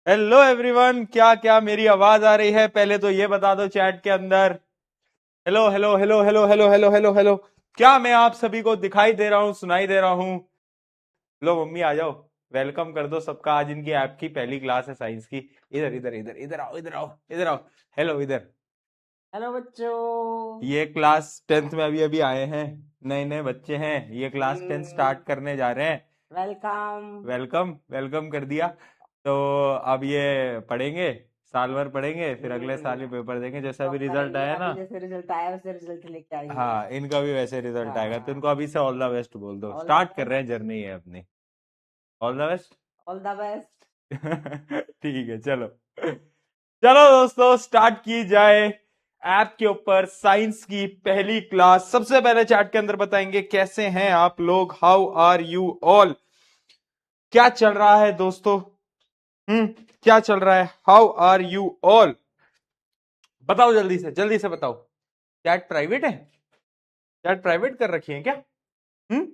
Hello everyone, क्या क्या मेरी आवाज आ रही है? पहले तो ये बता दो चैट के अंदर। Hello hello hello hello hello hello hello hello. क्या मैं आप सभी को दिखाई दे रहा हूँ, सुनाई दे रहा हूँ? लो मम्मी आ जाओ, वेलकम कर दो सबका। आज इनकी ऐप की पहली क्लास है साइंस की। इधर इधर इधर इधर आओ, इधर आओ, इधर आओ। हेलो इधर। हेलो बच्चों। ये क्लास 10th में अभी अभी आए हैं, नए नए बच्चे हैं। ये क्लास 10 स्टार्ट करने जा रहे हैं। वेलकम। वेलकम वेलकम कर दिया। तो अब ये पढ़ेंगे, साल भर पढ़ेंगे, फिर अगले साल ही पेपर देंगे। जैसा भी टॉप रिजल्ट करेंगे। आया ना, अभी जैसे रिजल्ट आया वैसे रिजल्ट लेके आएंगे। हाँ इनका भी वैसे रिजल्ट आएगा। तो हाँ। इनको अभी से ऑल द बेस्ट बोल दो। ऑल द स्टार्ट कर रहे बेस्ट। हैं जर्नी है अपनी। All the best. All the best. ठीक है, चलो चलो दोस्तों, स्टार्ट की जाए। ऐप के ऊपर साइंस की पहली क्लास। सबसे पहले चैट के अंदर बताएंगे कैसे हैं आप लोग। How are you all? क्या चल रहा है दोस्तों? हम्म, क्या चल रहा है? How are you all? बताओ जल्दी से बताओ। चैट प्राइवेट है? चैट प्राइवेट कर रखी है क्या? हम्म,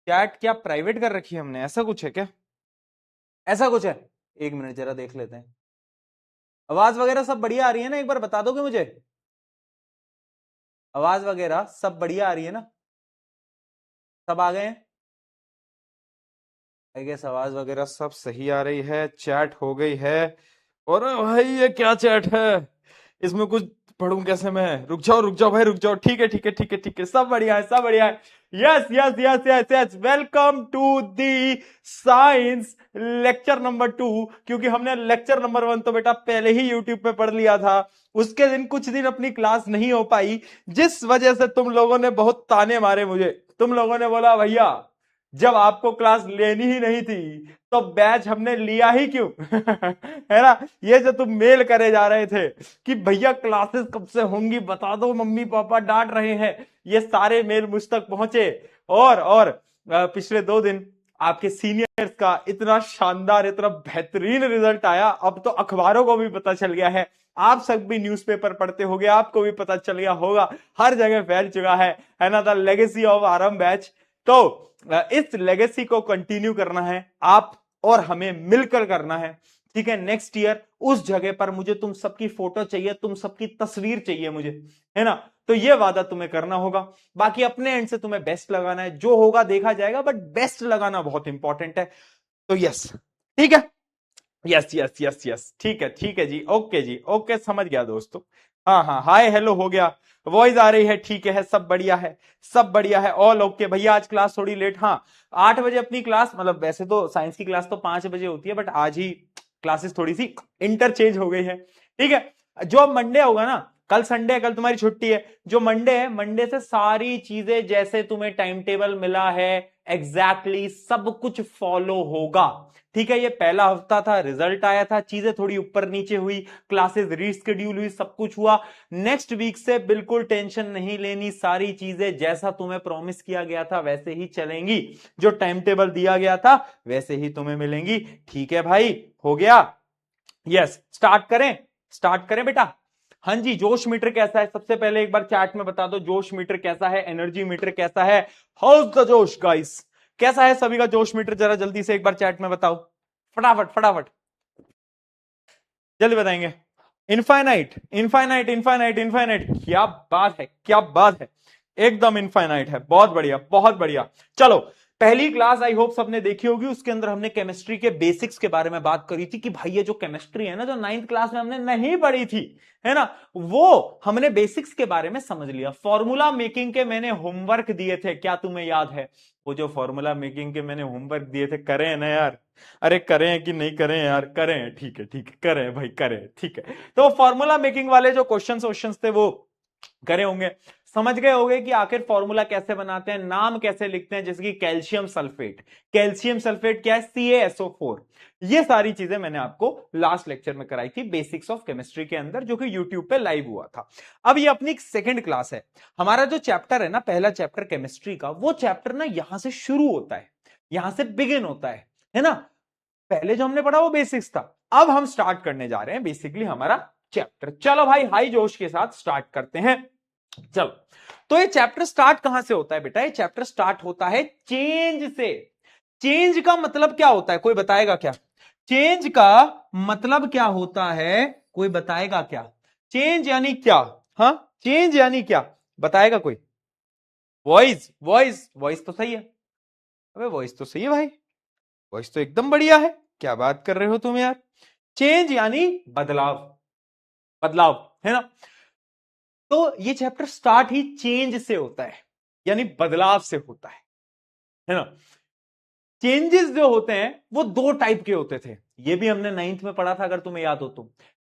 चैट क्या प्राइवेट कर रखी है हमने? ऐसा कुछ है क्या? ऐसा कुछ है? एक मिनट जरा देख लेते हैं। आवाज वगैरह सब बढ़िया आ रही है ना? एक बार बता दोगे मुझे? आवाज वगैरह सब बढ़िया आ रही है ना? सब आ गए हैं? आई गेस आवाज वगैरह सब सही आ रही है। चैट हो गई है। और भाई ये क्या चैट है? इसमें कुछ पढ़ूं कैसे मैं? रुक जाओ भाई, रुक जाओ। ठीक है ठीक है ठीक है ठीक है, सब बढ़िया है, सब बढ़िया है। Yes yes yes yes yes, welcome to the science lecture number 2। क्योंकि हमने लेक्चर नंबर 1 तो बेटा पहले ही यूट्यूब पे पढ़ लिया था। उसके दिन कुछ दिन अपनी क्लास नहीं हो पाई, जिस वजह से तुम लोगों ने बहुत ताने मारे मुझे। तुम लोगों ने बोला भैया, जब आपको क्लास लेनी ही नहीं थी तो बैच हमने लिया ही क्यों? है ना? ये जो तुम मेल करे जा रहे थे कि भैया क्लासेस कब से होंगी बता दो, मम्मी पापा डांट रहे हैं, ये सारे मेल मुझ तक पहुंचे। और पिछले 2 दिन आपके सीनियर्स का इतना शानदार, इतना बेहतरीन रिजल्ट आया। अब तो अखबारों को भी पता चल गया है, आप सब भी न्यूज़पेपर पढ़ते होगे, आपको भी पता चल गया होगा, हर जगह फैल चुका है ना? The legacy of RM batch. तो इस लेगेसी को कंटिन्यू करना है, आप और हमें मिलकर करना है। ठीक है, नेक्स्ट ईयर उस जगह पर मुझे तुम सबकी फोटो चाहिए, तुम सबकी तस्वीर चाहिए मुझे, है ना? तो ये वादा तुम्हें करना होगा। बाकी अपने एंड से तुम्हें बेस्ट लगाना है, जो होगा देखा जाएगा, बट बेस्ट लगाना बहुत इंपॉर्टेंट है। तो यस, ठीक है। यस यस यस यस, ठीक है जी, ओके जी, ओके, समझ गया दोस्तों। हाँ हाँ, हाय हेलो हो गया, वॉइस आ रही है, ठीक है, सब बढ़िया है, सब बढ़िया है, ऑल ओके। भैया आज क्लास थोड़ी लेट, हाँ 8 बजे अपनी क्लास, मतलब वैसे तो साइंस की क्लास तो 5 बजे होती है, बट आज ही क्लासेस थोड़ी सी इंटरचेंज हो गई है। ठीक है, जो मंडे होगा ना, कल संडे है, कल तुम्हारी छुट्टी है। जो मंडे है, मंडे से सारी चीजें जैसे तुम्हें टाइम टेबल मिला है, एग्जैक्टली सब कुछ फॉलो होगा। ठीक है, ये पहला हफ्ता था, रिजल्ट आया था, चीजें थोड़ी ऊपर नीचे हुई, क्लासेस रीस्केड्यूल हुई, सब कुछ हुआ। नेक्स्ट वीक से बिल्कुल टेंशन नहीं लेनी, सारी चीजें जैसा तुम्हें प्रॉमिस किया गया था वैसे ही चलेंगी, जो टाइम टेबल दिया गया था वैसे ही तुम्हें मिलेंगी। ठीक है भाई, हो गया? यस, स्टार्ट करें? स्टार्ट करें बेटा? हाँ जी, जोश मीटर कैसा है? सबसे पहले एक बार चैट में बता दो, जोश मीटर कैसा है, एनर्जी मीटर कैसा है? हाउस द जोश गाइस? कैसा है सभी का जोश मीटर? जरा जल्दी से एक बार चैट में बताओ, फटाफट फटाफट, जल्दी बताएंगे। इनफाइनाइट इनफाइनाइट इनफाइनाइट इनफाइनाइट, क्या बात है, क्या बात है, एकदम इनफाइनाइट है। बहुत बढ़िया बहुत बढ़िया। चलो, पहली क्लास आई होप सबने देखी होगी, उसके अंदर हमने केमिस्ट्री के बेसिक्स के बारे में बात करी थी कि भाई ये जो केमिस्ट्री है ना, जो 9th क्लास में हमने नहीं पढ़ी थी, है ना, वो हमने बेसिक्स के बारे में समझ लिया। फॉर्मूला मेकिंग के मैंने होमवर्क दिए थे, क्या तुम्हें याद है? वो जो फॉर्मूला मेकिंग के मैंने होमवर्क दिए थे, करें ना यार? अरे करें कि नहीं करें यार? करें, ठीक है, करें भाई, करें, ठीक है। तो फॉर्मूला मेकिंग वाले जो क्वेश्चंस थे वो करे होंगे, समझ गए होंगे कि आखिर फॉर्मूला कैसे बनाते हैं, नाम कैसे लिखते हैं, जैसे कि कैल्शियम सल्फेट। कैल्शियम सल्फेट क्या है? CaSO4। ये सारी चीजें मैंने आपको लास्ट लेक्चर में कराई थी बेसिक्स ऑफ केमिस्ट्री के अंदर, जो कि यूट्यूब पे लाइव हुआ था। अब ये अपनी सेकंड क्लास है। हमारा जो चैप्टर है ना, पहला चैप्टर केमिस्ट्री का, वो चैप्टर ना यहां से शुरू होता है, यहां से बिगिन होता है ना? पहले जो हमने पढ़ा वो बेसिक्स था, अब हम स्टार्ट करने जा रहे हैं बेसिकली हमारा चैप्टर। चलो भाई, हाई जोश के साथ स्टार्ट करते हैं। चलो, तो ये चैप्टर स्टार्ट कहां से होता है बेटा? ये चैप्टर स्टार्ट होता है चेंज से। चेंज का मतलब क्या होता है, कोई बताएगा क्या? चेंज का मतलब क्या होता है, कोई बताएगा क्या? चेंज यानी क्या? हाँ, चेंज यानी क्या बताएगा कोई? वॉइस, वॉइस, वॉइस तो सही है। अबे वॉइस तो सही है भाई, वॉइस तो एकदम बढ़िया है। क्या बात कर रहे हो तुम यार? चेंज यानी बदलाव, बदलाव है ना। तो ये चैप्टर स्टार्ट ही चेंज से होता है, यानी बदलाव से होता है ना। चेंजेस जो होते हैं वो दो टाइप के होते थे, ये भी हमने 9th में पढ़ा था अगर तुम्हें याद हो तो।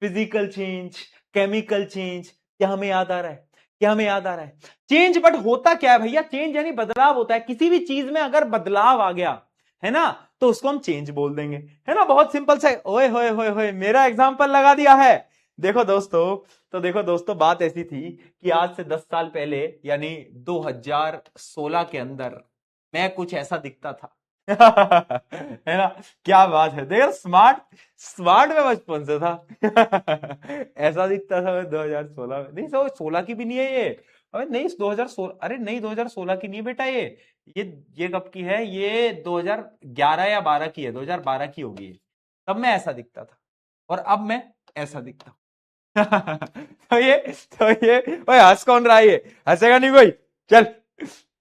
Physical change, chemical change. क्या हमें याद आ रहा है? क्या हमें याद आ रहा है? चेंज बट होता क्या है भैया? चेंज यानी बदलाव होता है। किसी भी चीज में अगर बदलाव आ गया है ना, तो उसको हम चेंज बोल देंगे, है ना। बहुत सिंपल सा। ओए होए होए होए, मेरा एग्जांपल लगा दिया है। देखो दोस्तों, तो देखो दोस्तों, बात ऐसी थी कि आज से 10 साल पहले यानी 2016 के अंदर मैं कुछ ऐसा दिखता था। है ना। क्या बात है, देखो स्मार्ट, स्मार्ट में बचपन से था। ऐसा दिखता था मैं 2016 में। नहीं, 16 की भी नहीं है ये। अरे नहीं, 2016, अरे नहीं 2016 की नहीं है बेटा ये कब की है? ये 2011 या 12 की है, 2012 की होगी ये। तब मैं ऐसा दिखता था और अब मैं ऐसा दिखता हूं। तो ये ओए, हंस कौन रहा है? ये हंसेगा नहीं कोई, चल।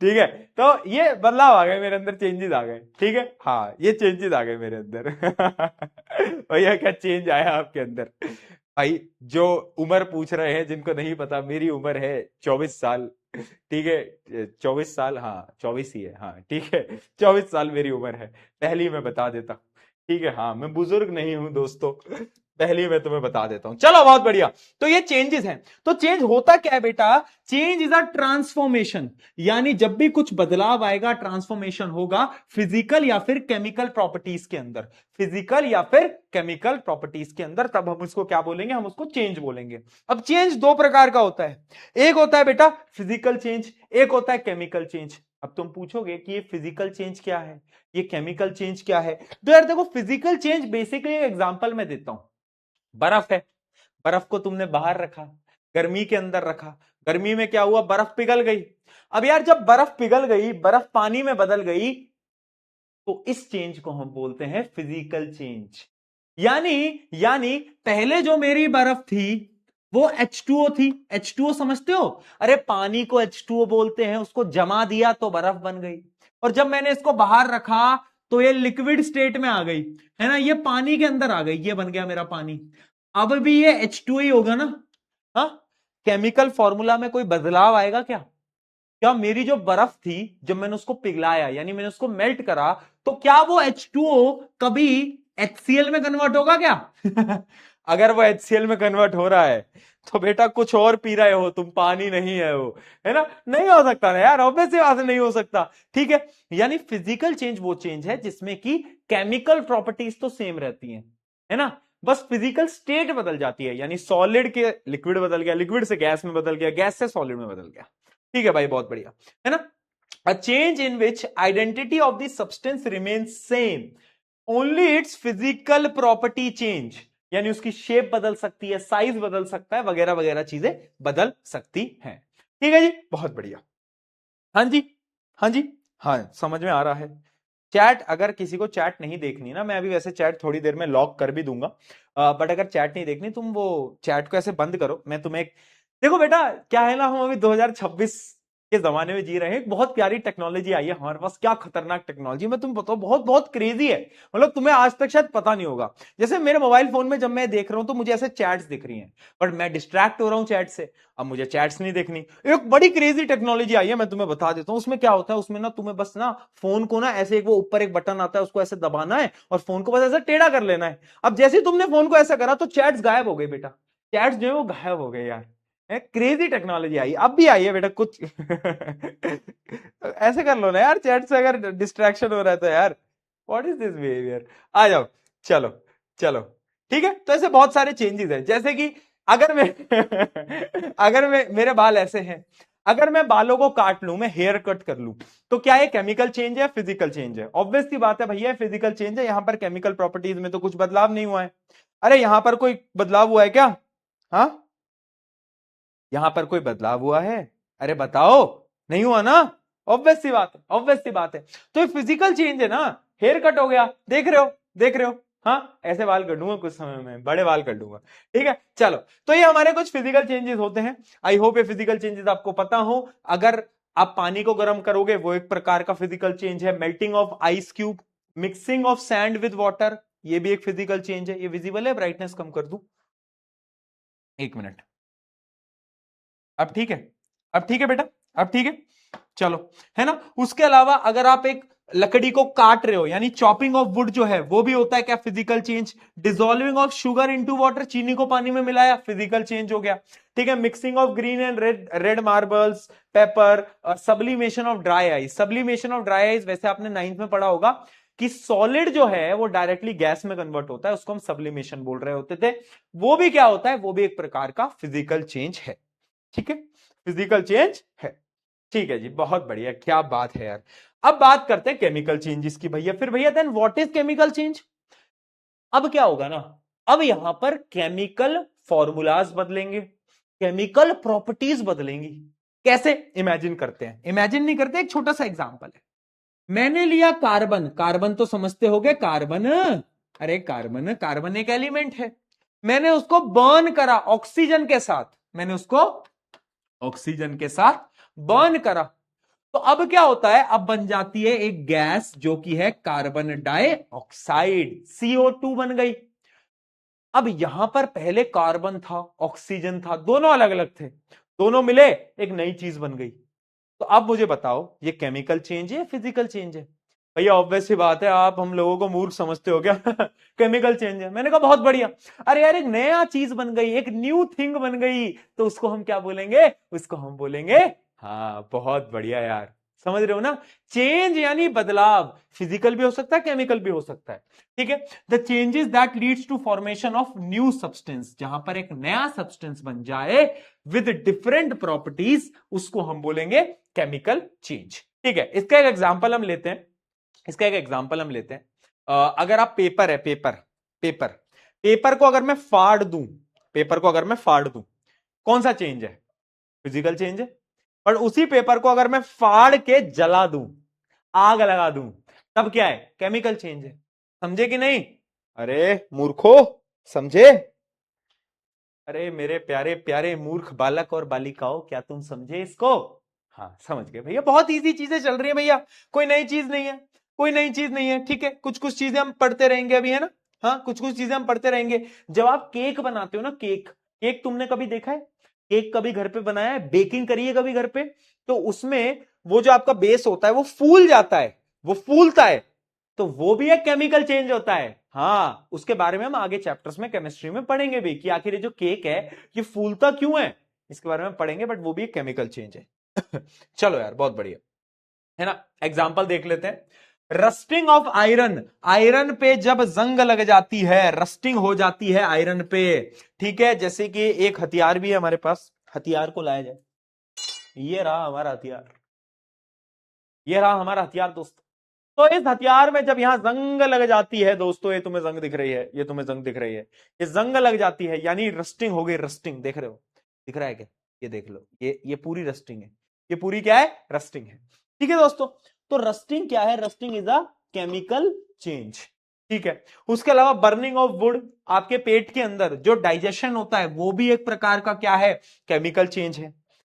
ठीक है, तो ये बदलाव आ गए मेरे अंदर, चेंजेस आ गए। ठीक है, हाँ, ये चेंजेस आ गए मेरे अंदर। भैया क्या चेंज आया आपके अंदर? भाई, जो उम्र पूछ रहे हैं, जिनको नहीं पता, मेरी उम्र है 24 साल। ठीक है, 24 साल, हाँ 24 ही है, हाँ ठीक है। 24 साल मेरी उम्र है, पहली मैं बता देता हूँ। ठीक है, हाँ मैं बुजुर्ग नहीं हूं दोस्तों, पहली मैं तुम्हें बता देता हूं। चलो बहुत बढ़िया। तो ये चेंजेस हैं। तो चेंज होता क्या है बेटा? चेंज इज अ ट्रांसफॉर्मेशन, यानी जब भी कुछ बदलाव आएगा, ट्रांसफॉर्मेशन होगा फिजिकल या फिर केमिकल प्रॉपर्टीज के अंदर, फिजिकल या फिर केमिकल प्रॉपर्टीज के अंदर, तब हम उसको क्या बोलेंगे? हम उसको चेंज बोलेंगे। अब चेंज दो प्रकार का होता है, एक होता है बेटा फिजिकल चेंज, एक होता है केमिकल चेंज। अब तुम पूछोगे कि ये फिजिकल चेंज क्या है, ये केमिकल चेंज क्या है? तो यार देखो, फिजिकल चेंज बेसिकली एक एग्जांपल मैं देता हूं। बर्फ है, बर्फ को तुमने बाहर रखा, गर्मी के अंदर रखा, गर्मी में क्या हुआ? बर्फ पिघल गई। अब यार जब बर्फ पिघल गई, बर्फ पानी में बदल गई, तो इस चेंज को हम बोलते हैं फिजिकल चेंज। यानी पहले जो मेरी बर्फ थी वो H2O थी। H2O समझते हो? अरे पानी को H2O बोलते हैं, उसको जमा दिया तो बर्फ बन गई। और जब मैंने इसको बाहर रखा तो ये लिक्विड स्टेट में आ गई, है ना, ये पानी के अंदर आ गई, ये बन गया मेरा पानी। अब भी ये H2O ही होगा ना। हाँ, केमिकल फॉर्मूला में कोई बदलाव आएगा क्या? क्या मेरी जो बर्फ थी, जब मैंने उसको पिघलाया यानी मैंने उसको मेल्ट करा, तो क्या वो H2O कभी HCl में कन्वर्ट होगा क्या? अगर वो HCl में कन्वर्ट हो रहा है तो बेटा कुछ और पी रहे हो तुम, पानी नहीं है वो, है ना। नहीं हो सकता ना यार, ऑब्वियसली बात है, नहीं हो सकता। ठीक है, यानी फिजिकल चेंज वो चेंज है जिसमें कि केमिकल प्रॉपर्टीज तो सेम रहती हैं, है ना, बस फिजिकल स्टेट बदल जाती है। यानी सॉलिड के लिक्विड बदल गया, लिक्विड से गैस में बदल गया, गैस से सॉलिड में बदल गया। ठीक है भाई, बहुत बढ़िया, है ना। A change in which identity of the substance remains same, only its physical property change, यानी उसकी शेप बदल सकती है, साइज बदल सकता है, वगैरह वगैरह चीजें बदल सकती हैं। ठीक है जी, बहुत बढ़िया। हाँ जी, हाँ जी, हाँ समझ में आ रहा है। चैट, अगर किसी को चैट नहीं देखनी ना, मैं अभी वैसे चैट थोड़ी देर में लॉक कर भी दूंगा, बट अगर चैट नहीं देखनी, तुम वो चैट को ऐसे बंद करो। मैं तुम्हें देखो बेटा, क्या है ना, हम अभी 2026 के जमाने में जी रहे हैं। एक बहुत प्यारी टेक्नोलॉजी आई है हमारे पास, क्या खतरनाक टेक्नोलॉजी, मैं तुम बताओ, बहुत बहुत क्रेजी है। मतलब तुम्हें आज तक शायद पता नहीं होगा। जैसे मेरे मोबाइल फोन में जब मैं देख रहा हूं तो मुझे ऐसे चैट्स दिख रही हैं, बट मैं डिस्ट्रैक्ट हो रहा हूं चैट से, अब मुझे चैट्स नहीं देखनी। एक बड़ी क्रेजी टेक्नोलॉजी आई है, मैं तुम्हें बता देता हूं। उसमें क्या होता है, उसमें ना तुम्हें बस ना फोन को ना ऐसे, एक वो ऊपर एक बटन आता है, उसको ऐसे दबाना है और फोन को बस ऐसे टेढ़ा कर लेना है। अब जैसे ही तुमने फोन को ऐसा करा तो चैट्स गायब हो गई बेटा, चैट्स जो है वो गायब हो गए यार। क्रेजी टेक्नोलॉजी आई, अब भी आई है बेटा कुछ। ऐसे कर लो ना यार, चैट से अगर डिस्ट्रैक्शन हो रहा है तो यार, व्हाट इज दिस बिहेवियर। आ जाओ, चलो चलो, ठीक है। तो ऐसे बहुत सारे चेंजेस हैं, जैसे कि अगर मैं अगर मैं, मेरे बाल ऐसे हैं, अगर मैं बालों को काट लूं, मैं हेयर कट कर लूं, तो क्या ये केमिकल चेंज है, फिजिकल चेंज है? ऑब्वियस सी बात है भैया, फिजिकल चेंज है। यहां पर केमिकल प्रॉपर्टीज में तो कुछ बदलाव नहीं हुआ है। अरे यहां पर कोई बदलाव हुआ है क्या? हाँ, यहां पर कोई बदलाव हुआ है? अरे बताओ, नहीं हुआ ना। ऑब्वियस सी बात है, ऑब्वियस सी बात है। तो ये फिजिकल चेंज है ना, हेयर कट हो गया, देख रहे हो, देख रहे हो, हाँ, ऐसे बाल कर दूंगा कुछ समय में, बड़े बाल कर दूंगा। ठीक है, चलो, तो ये हमारे कुछ फिजिकल चेंजेस होते हैं। आई होप ये फिजिकल चेंजेस आपको पता हो। अगर आप पानी को गर्म करोगे, वो एक प्रकार का फिजिकल चेंज है। Melting of ice cube, mixing of sand with water, ये भी एक फिजिकल चेंज है। ये विजिबल है? ब्राइटनेस कम कर दूं, 1 मिनट। अब ठीक है? अब ठीक है बेटा? अब ठीक है? चलो, है ना। उसके अलावा अगर आप एक लकड़ी को काट रहे हो, यानी चॉपिंग ऑफ वुड जो है, वो भी होता है क्या? Physical change. Dissolving of sugar into water, चीनी को पानी में मिलाया, फिजिकल चेंज हो गया। ठीक है, mixing of green and red marbles, paper, sublimation of dry ice. Sublimation of dry ice वैसे आपने 9th में पढ़ा होगा कि सॉलिड जो है वो डायरेक्टली गैस में कन्वर्ट होता है, उसको हम सब्लिमेशन बोल रहे होते थे। वो भी क्या होता है? वो भी एक प्रकार का फिजिकल चेंज है। ठीक है, फिजिकल चेंज है। ठीक है जी, बहुत बढ़िया, क्या बात है यार। अब बात करते हैं केमिकल चेंजेस की भैया। फिर भैया then what is chemical change? अब क्या होगा ना, अब यहां पर केमिकल फॉर्मूलाज बदलेंगे, केमिकल प्रॉपर्टीज बदलेंगी। कैसे? इमेजिन करते हैं, इमेजिन नहीं करते, एक छोटा सा एग्जांपल है। मैंने लिया कार्बन, कार्बन तो समझते होगे, कार्बन, अरे कार्बन, कार्बन एक एलिमेंट है। मैंने उसको बर्न करा ऑक्सीजन के साथ, मैंने उसको ऑक्सीजन के साथ बर्न करा, तो अब क्या होता है? अब बन जाती है एक गैस जो कि है कार्बन डाइऑक्साइड, CO2 बन गई। अब यहां पर पहले कार्बन था, ऑक्सीजन था, दोनों अलग अलग थे, दोनों मिले एक नई चीज बन गई। तो अब मुझे बताओ, ये केमिकल चेंज है या फिजिकल चेंज है? भैया ऑब्वियस सी बात है, आप हम लोगों को मूर्ख समझते हो क्या? केमिकल चेंज है। मैंने कहा बहुत बढ़िया। अरे यार, एक नया चीज बन गई, एक न्यू थिंग बन गई, तो उसको हम क्या बोलेंगे? उसको हम बोलेंगे, हाँ बहुत बढ़िया यार, समझ रहे हो ना। चेंज यानी बदलाव, फिजिकल भी हो सकता है, केमिकल भी हो सकता है। ठीक है, the changes that leads to formation of new substance, जहां पर एक नया सब्सटेंस बन जाए विद डिफरेंट प्रॉपर्टीज, उसको हम बोलेंगे केमिकल चेंज। ठीक है, इसका एक एग्जांपल हम लेते हैं, इसका एक एग्जांपल हम लेते हैं। अगर आप पेपर है, पेपर, पेपर, पेपर को अगर मैं फाड़ दूं, पेपर को अगर मैं फाड़ दूं, कौन सा चेंज है? फिजिकल चेंज है। पर उसी पेपर को अगर मैं फाड़ के जला दूं, आग लगा दूं, तब क्या है? केमिकल चेंज है। समझे कि नहीं? अरे मूर्खो, समझे? अरे मेरे प्यारे प्यारे मूर्ख बालक और बालिकाओं, क्या तुम समझे इसको? हाँ समझ गए भैया, बहुत इजी चीजें चल रही है भैया, कोई नई चीज नहीं है, कोई नई चीज नहीं है। ठीक है, कुछ कुछ चीजें हम पढ़ते रहेंगे अभी, है ना। हाँ, कुछ कुछ चीजें हम पढ़ते रहेंगे। जब आप केक बनाते हो ना, केक, केक तुमने कभी देखा है? केक कभी घर पे बनाया है? बेकिंग करी है कभी घर पे? तो उसमें वो जो आपका बेस होता है वो फूल जाता है, वो फूलता है, तो वो भी एक केमिकल चेंज होता है। हाँ, उसके बारे में हम आगे चैप्टर्स में केमिस्ट्री में पढ़ेंगे भी, कि आखिर ये जो केक है ये फूलता क्यों है, इसके बारे में पढ़ेंगे, बट वो भी एक केमिकल चेंज है। चलो यार, बहुत बढ़िया, है ना। एग्जाम्पल देख लेते हैं। रस्टिंग ऑफ आयरन, आयरन पे जब जंग लग जाती है, रस्टिंग हो जाती है आयरन पे। ठीक है, जैसे कि एक हथियार भी है हमारे पास, हथियार को लाया जाए, ये रहा हमारा हथियार, ये रहा हमारा हथियार दोस्तों। तो इस हथियार में जब यहां जंग लग जाती है दोस्तों, ये तुम्हें जंग दिख रही है, ये तुम्हें जंग दिख रही है, ये जंग लग जाती है, यानी रस्टिंग हो गई, रस्टिंग देख रहे हो, दिख रहा है क्या? ये देख लो, ये पूरी रस्टिंग है, ये पूरी क्या है? रस्टिंग है। ठीक है दोस्तों, तो रस्टिंग क्या है? Rusting is a chemical change. ठीक है, उसके अलावा बर्निंग ऑफ वुड, आपके पेट के अंदर जो डाइजेशन होता है वो भी एक प्रकार का क्या है? केमिकल चेंज है,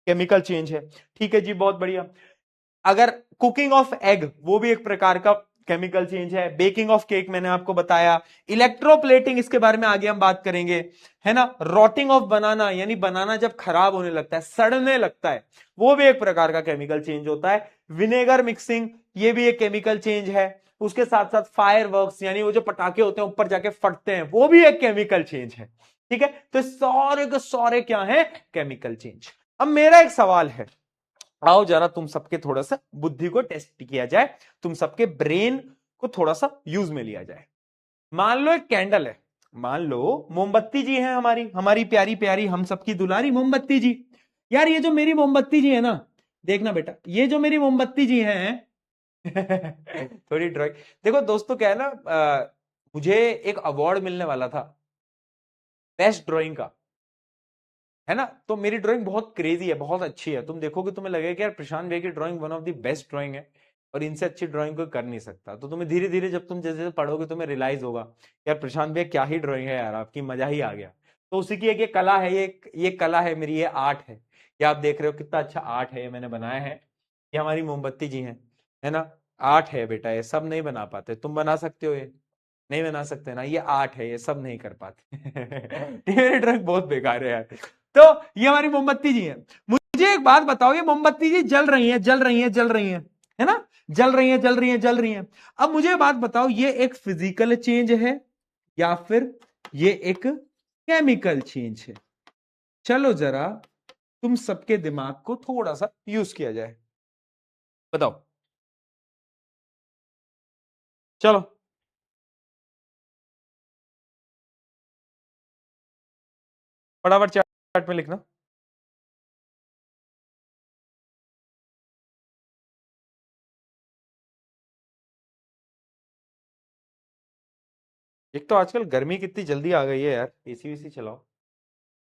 केमिकल चेंज है। ठीक है जी, बहुत बढ़िया। अगर कुकिंग ऑफ एग, वो भी एक प्रकार का केमिकल चेंज है। बेकिंग ऑफ केक मैंने आपको बताया। इलेक्ट्रोप्लेटिंग, इसके बारे में आगे हम बात करेंगे, है ना। रॉटिंग ऑफ बनाना, यानी बनाना जब खराब होने लगता है, सड़ने लगता है, वो भी एक प्रकार का केमिकल चेंज होता है। विनेगर मिक्सिंग, ये भी एक केमिकल चेंज है। उसके साथ साथ फायर वर्क्स, यानी वो जो पटाखे होते हैं ऊपर जाके फटते हैं, वो भी एक केमिकल चेंज है। ठीक है, तो सारे के सारे क्या है? Chemical change. अब मेरा एक सवाल है, आओ जरा तुम सबके थोड़ा सा बुद्धि को टेस्ट किया जाए, तुम सबके ब्रेन को थोड़ा सा यूज में लिया जाए। मान लो एक कैंडल है, मान लो मोमबत्ती जी है, हमारी हमारी प्यारी प्यारी हम सबकी दुलारी मोमबत्ती जी। यार ये जो मेरी मोमबत्ती जी है ना, देखना बेटा, ये जो मेरी मोमबत्ती जी है, थोड़ी ड्राइंग देखो दोस्तों, क्या है ना, मुझे एक अवार्ड मिलने वाला था बेस्ट ड्राइंग का, है ना। तो मेरी ड्राइंग बहुत क्रेजी है, बहुत अच्छी है, तुम देखोगे तुम्हें लगेगा कि यार प्रशांत भाई की drawing one of the best drawing है। और इनसे अच्छी ड्राइंग कोई कर नहीं सकता। तो तुम्हें धीरे धीरे जब तुम जैसे जैसे पढ़ोगे तुम्हें रियलाइज होगा यार प्रशांत भैया क्या ही ड्राइंग है यार आपकी, मजा ही आ गया। तो उसी की एक ये कला है, ये कला है मेरी, ये आर्ट है। ये आप देख रहे हो कितना अच्छा आर्ट है, ये मैंने बनाया है। ये हमारी मोमबत्ती जी है ना। आर्ट है बेटा, ये सब नहीं बना पाते, तुम बना सकते हो, ये नहीं बना सकते ना, ये आर्ट है, ये सब नहीं कर पाते। मेरी ड्राइंग बहुत बेकार है यार। तो ये हमारी मोमबत्ती जी है। मुझे एक बात बताओ, ये मोमबत्ती जी जल रही है, जल रही है, जल रही है ना, जल रही है, जल रही है, जल रही है। अब मुझे बात बताओ, ये एक फिजिकल चेंज है या फिर ये एक केमिकल चेंज है? चलो जरा तुम सबके दिमाग को थोड़ा सा यूज किया जाए, बताओ। चलो फटाफट चैट में लिखना। एक तो आजकल गर्मी कितनी जल्दी आ गई है यार, एसी वेसी चलाओ,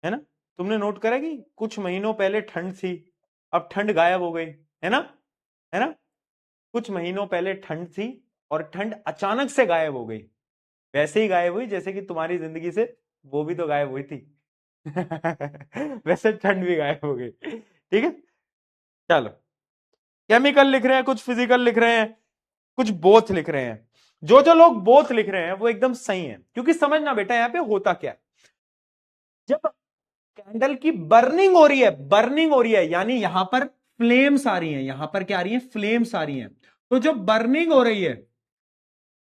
है ना। तुमने नोट करा कि कुछ महीनों पहले ठंड थी, अब ठंड गायब हो गई, है ना, है ना। कुछ महीनों पहले ठंड थी और ठंड अचानक से गायब हो गई। वैसे ही गायब हुई जैसे कि तुम्हारी जिंदगी से वो भी तो गायब हुई थी। वैसे ठंड भी गायब हो गई, ठीक है। चलो, केमिकल लिख रहे हैं, कुछ फिजिकल लिख रहे हैं, कुछ बोथ लिख रहे हैं। जो जो लोग बोथ लिख रहे हैं वो एकदम सही है, क्योंकि समझना बेटा यहां पे होता क्या है। जब कैंडल की बर्निंग हो रही है, बर्निंग हो रही है यानी यहां पर फ्लेम्स आ रही हैं, यहां पर क्या आ रही है, फ्लेम्स आ रही हैं। तो जो बर्निंग हो रही है,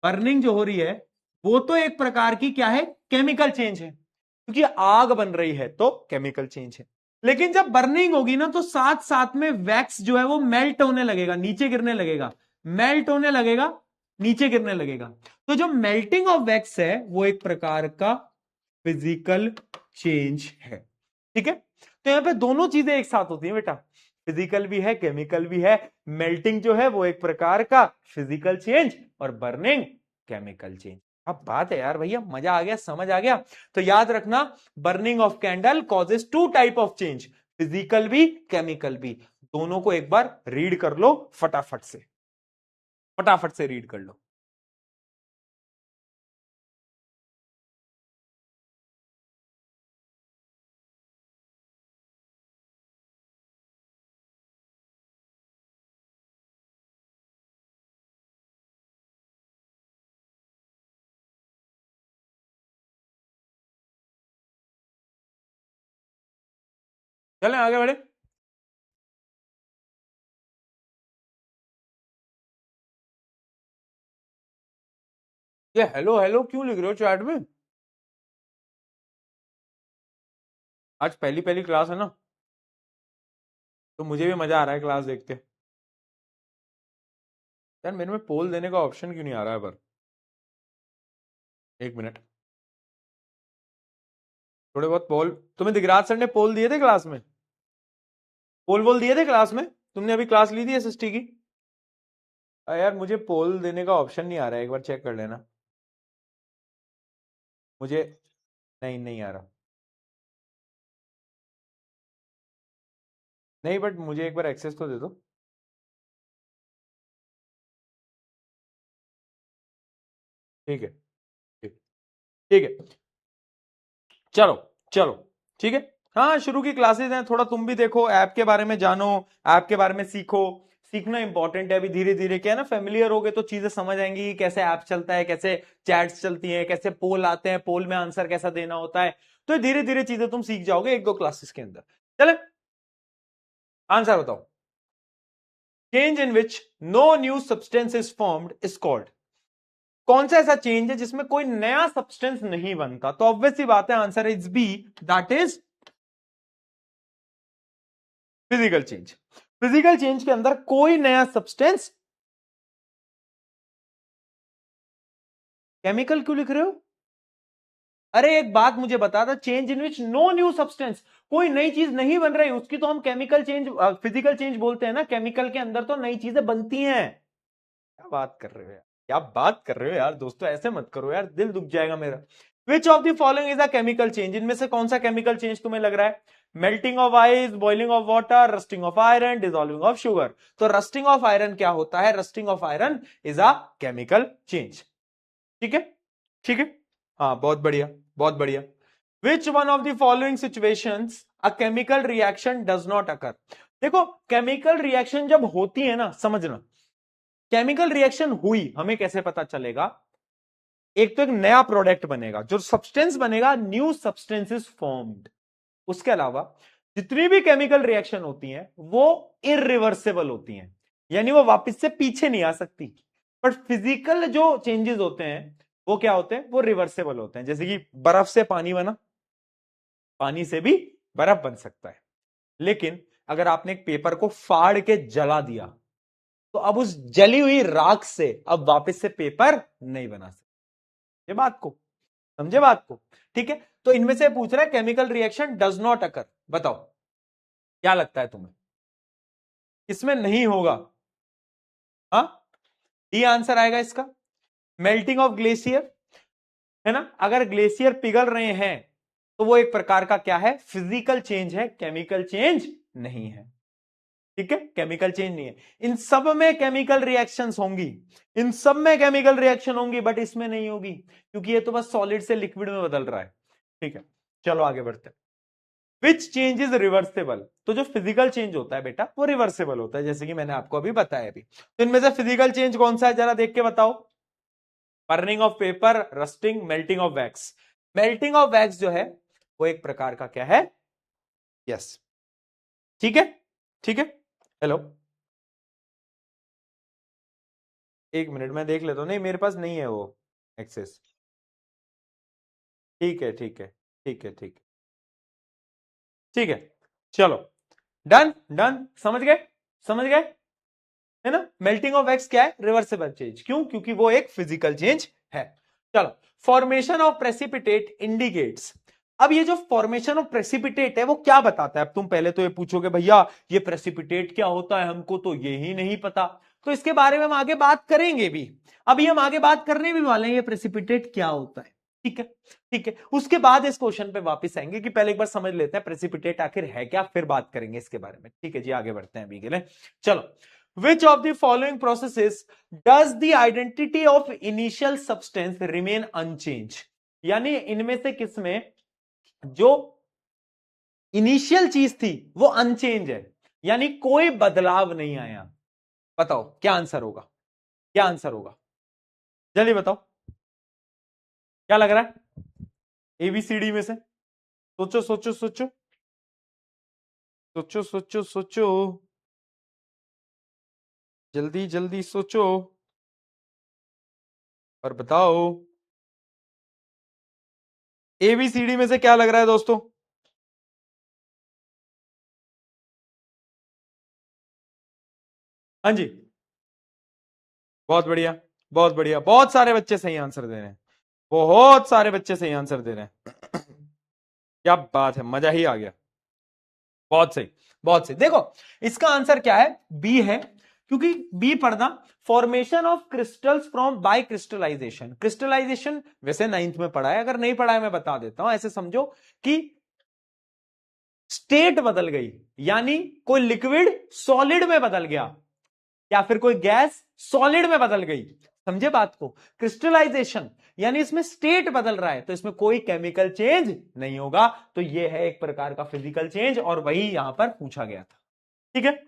बर्निंग जो हो रही है वो तो एक प्रकार की क्या है, केमिकल चेंज है, क्योंकि आग बन रही है तो केमिकल चेंज है। लेकिन जब बर्निंग होगी ना तो साथ साथ में वैक्स जो है वो मेल्ट होने लगेगा, नीचे गिरने लगेगा, मेल्ट होने लगेगा, नीचे गिरने लगेगा। तो जो मेल्टिंग ऑफ वैक्स है वो एक प्रकार का फिजिकल चेंज है, ठीक है। तो यहां पे दोनों चीजें एक साथ होती हैं बेटा, फिजिकल भी है, केमिकल भी है। मेल्टिंग जो है वो एक प्रकार का फिजिकल चेंज और बर्निंग केमिकल चेंज। अब बात है यार भैया, मजा आ गया, समझ आ गया। तो याद रखना, burning of candle causes two type of change, physical भी केमिकल भी। दोनों को एक बार रीड कर लो फटाफट से, फटाफट से रीड कर लो। चलें आगे बढ़े। ये हेलो हेलो क्यों लिख रहे हो चैट में? आज पहली पहली क्लास है ना, तो मुझे भी मजा आ रहा है क्लास देखते। यार मेरे में पोल देने का ऑप्शन क्यों नहीं आ रहा है पर? एक मिनट, थोड़े बहुत पोल तुम्हें दिगराज सर ने पोल दिए थे क्लास में? पोल वोल दिए थे क्लास में? तुमने अभी क्लास ली थी एसएसटी की? यार मुझे पोल देने का ऑप्शन नहीं आ रहा है, एक बार चेक कर लेना मुझे। नहीं, नहीं आ रहा। नहीं, बट मुझे एक बार एक्सेस तो दे दो। ठीक है, ठीक, ठीक है। चलो, चलो, ठीक है। हाँ, शुरू की क्लासेस हैं, थोड़ा तुम भी देखो, ऐप के बारे में जानो, ऐप के बारे में सीखो। सीखना इंपॉर्टेंट है। अभी धीरे धीरे क्या है ना, फेमिलियर होगे तो चीजें समझ आएंगी कि कैसे ऐप चलता है, कैसे चैट्स चलती हैं, कैसे पोल आते हैं, पोल में आंसर कैसा देना होता है। तो धीरे धीरे चीजें तुम सीख जाओगे एक दो क्लासेस के अंदर। चले, आंसर बताओ। Change in which no new substance is formed is called. कौन सा ऐसा चेंज है जिसमें कोई नया सब्सटेंस नहीं बनता? तो ऑब्वियस सी बात है, answer is B, that is physical change. Physical change के अंदर कोई नया सब्सटेंस। केमिकल क्यों लिख रहे हो? अरे एक बात मुझे बता था, change in which no new substance, कोई नई चीज नहीं बन रही, उसकी तो हम केमिकल चेंज, फिजिकल चेंज बोलते हैं ना। केमिकल के अंदर तो नई चीजें बनती हैं। क्या बात कर रहे हो यार, क्या बात कर रहे हो यार दोस्तों, ऐसे मत करो यार, दिल दुख जाएगा मेरा। Which of the following is a chemical change, इनमें से कौन सा केमिकल चेंज तुम्हें लग रहा है? Melting of ice, boiling of water, rusting of iron, dissolving of sugar. तो रस्टिंग ऑफ आयरन क्या होता है? Rusting of iron is a chemical change. ठीक है, ठीक है, हाँ, बहुत बढ़िया, बहुत बढ़िया। Which one of the following situations a chemical reaction does not occur. देखो, केमिकल रिएक्शन जब होती है ना, समझना, केमिकल रिएक्शन हुई, हमें कैसे पता चलेगा? एक तो एक नया प्रोडक्ट बनेगा, जो सब्सटेंस बनेगा, न्यू सब्सटेंस इज फॉर्म्ड। उसके अलावा जितनी भी केमिकल रिएक्शन होती हैं वो इरिवर्सिबल होती हैं, यानी वो वापस से पीछे नहीं आ सकती। बट फिजिकल जो चेंजेस होते हैं वो क्या होते हैं? वो रिवर्सिबल होते हैं। जैसे कि बर्फ से पानी बना, पानी से भी बर्फ बन सकता है। लेकिन अगर आपने एक पेपर को फाड़ के जला दिया तो अब उस जली हुई राख से अब वापस से पेपर नहीं बना सकते। ये बात को समझे, बात को? ठीक है, तो इनमें से पूछ रहा है chemical reaction does not occur. बताओ क्या लगता है तुम्हें, इसमें नहीं होगा? हाँ, ये आंसर आएगा इसका। मेल्टिंग ऑफ ग्लेशियर, है ना? अगर ग्लेशियर पिघल रहे हैं तो वो एक प्रकार का क्या है? फिजिकल चेंज है, केमिकल चेंज नहीं है। ठीक है, केमिकल चेंज नहीं है। इन सब में केमिकल रिएक्शंस होंगी, इन सब में केमिकल रिएक्शन होंगी, बट इसमें नहीं होगी क्योंकि ये तो बस सॉलिड से लिक्विड में बदल रहा है। ठीक है, चलो आगे बढ़ते हैं। Which change is reversible. तो जो फिजिकल चेंज होता है बेटा वो रिवर्सेबल होता है, जैसे कि मैंने आपको अभी बताया भी। तो इनमें से फिजिकल चेंज कौन सा है, जरा देख के बताओ। Burning of paper, rusting, melting of wax. Melting of wax जो है वो एक प्रकार का क्या है? यस, ठीक है, ठीक है। हेलो, एक मिनट मैं देख लेता हूं। नहीं, मेरे पास नहीं है वो एक्सेस। ठीक है, ठीक है, ठीक है, ठीक है, ठीक है, चलो, डन डन, समझ गए, समझ गए, है ना? मेल्टिंग ऑफ वैक्स क्या है? Reversible change. क्यों? क्योंकि वो एक फिजिकल चेंज है। चलो, फॉर्मेशन ऑफ प्रेसिपिटेट इंडिकेट्स। अब ये जो फॉर्मेशन ऑफ प्रेसिपिटेट है वो क्या बताता है? अब तुम पहले तो ये पूछोगे भैया ये प्रेसिपिटेट क्या होता है, हमको तो ये ही नहीं पता। तो इसके बारे में हम आगे बात करेंगे भी। अभी हम आगे बात करने भी वाले हैं ये प्रेसिपिटेट क्या होता है। ठीक है, ठीक है, उसके बाद इस क्वेश्चन पे वापस आएंगे कि पहले एक बार समझ लेते हैं प्रेसिपिटेट आखिर है क्या, फिर बात करेंगे इसके बारे में। ठीक है जी, आगे बढ़ते हैं अभी के लिए। चलो, which of the following processes does the identity of initial substance remain unchanged। यानी इनमें से किसमें जो इनिशियल चीज थी वो अनचेंज है, यानी कोई बदलाव नहीं आया। बताओ क्या आंसर होगा, क्या आंसर होगा, जल्दी बताओ, क्या लग रहा है? एबीसीडी में से सोचो सोचो सोचो सोचो सोचो सोचो, जल्दी जल्दी सोचो और बताओ एबीसीडी में से क्या लग रहा है दोस्तों? हाँ जी, बहुत बढ़िया, बहुत बढ़िया, बहुत सारे बच्चे सही आंसर दे रहे हैं, बहुत सारे बच्चे सही आंसर दे रहे हैं। क्या बात है, मजा ही आ गया, बहुत सही, बहुत सही। देखो इसका आंसर क्या है? बी है, क्योंकि बी पढ़ना, formation of crystals from by crystallization. Crystallization वैसे 9th में पढ़ा है, अगर नहीं पढ़ा है मैं बता देता हूं। ऐसे समझो कि स्टेट बदल गई, यानी कोई लिक्विड सॉलिड में बदल गया या फिर कोई गैस सॉलिड में बदल गई। समझे बात को? क्रिस्टलाइजेशन यानी इसमें स्टेट बदल रहा है, तो इसमें कोई केमिकल चेंज नहीं होगा। तो यह है एक प्रकार का फिजिकल चेंज, और वही यहां पर पूछा गया था। ठीक है,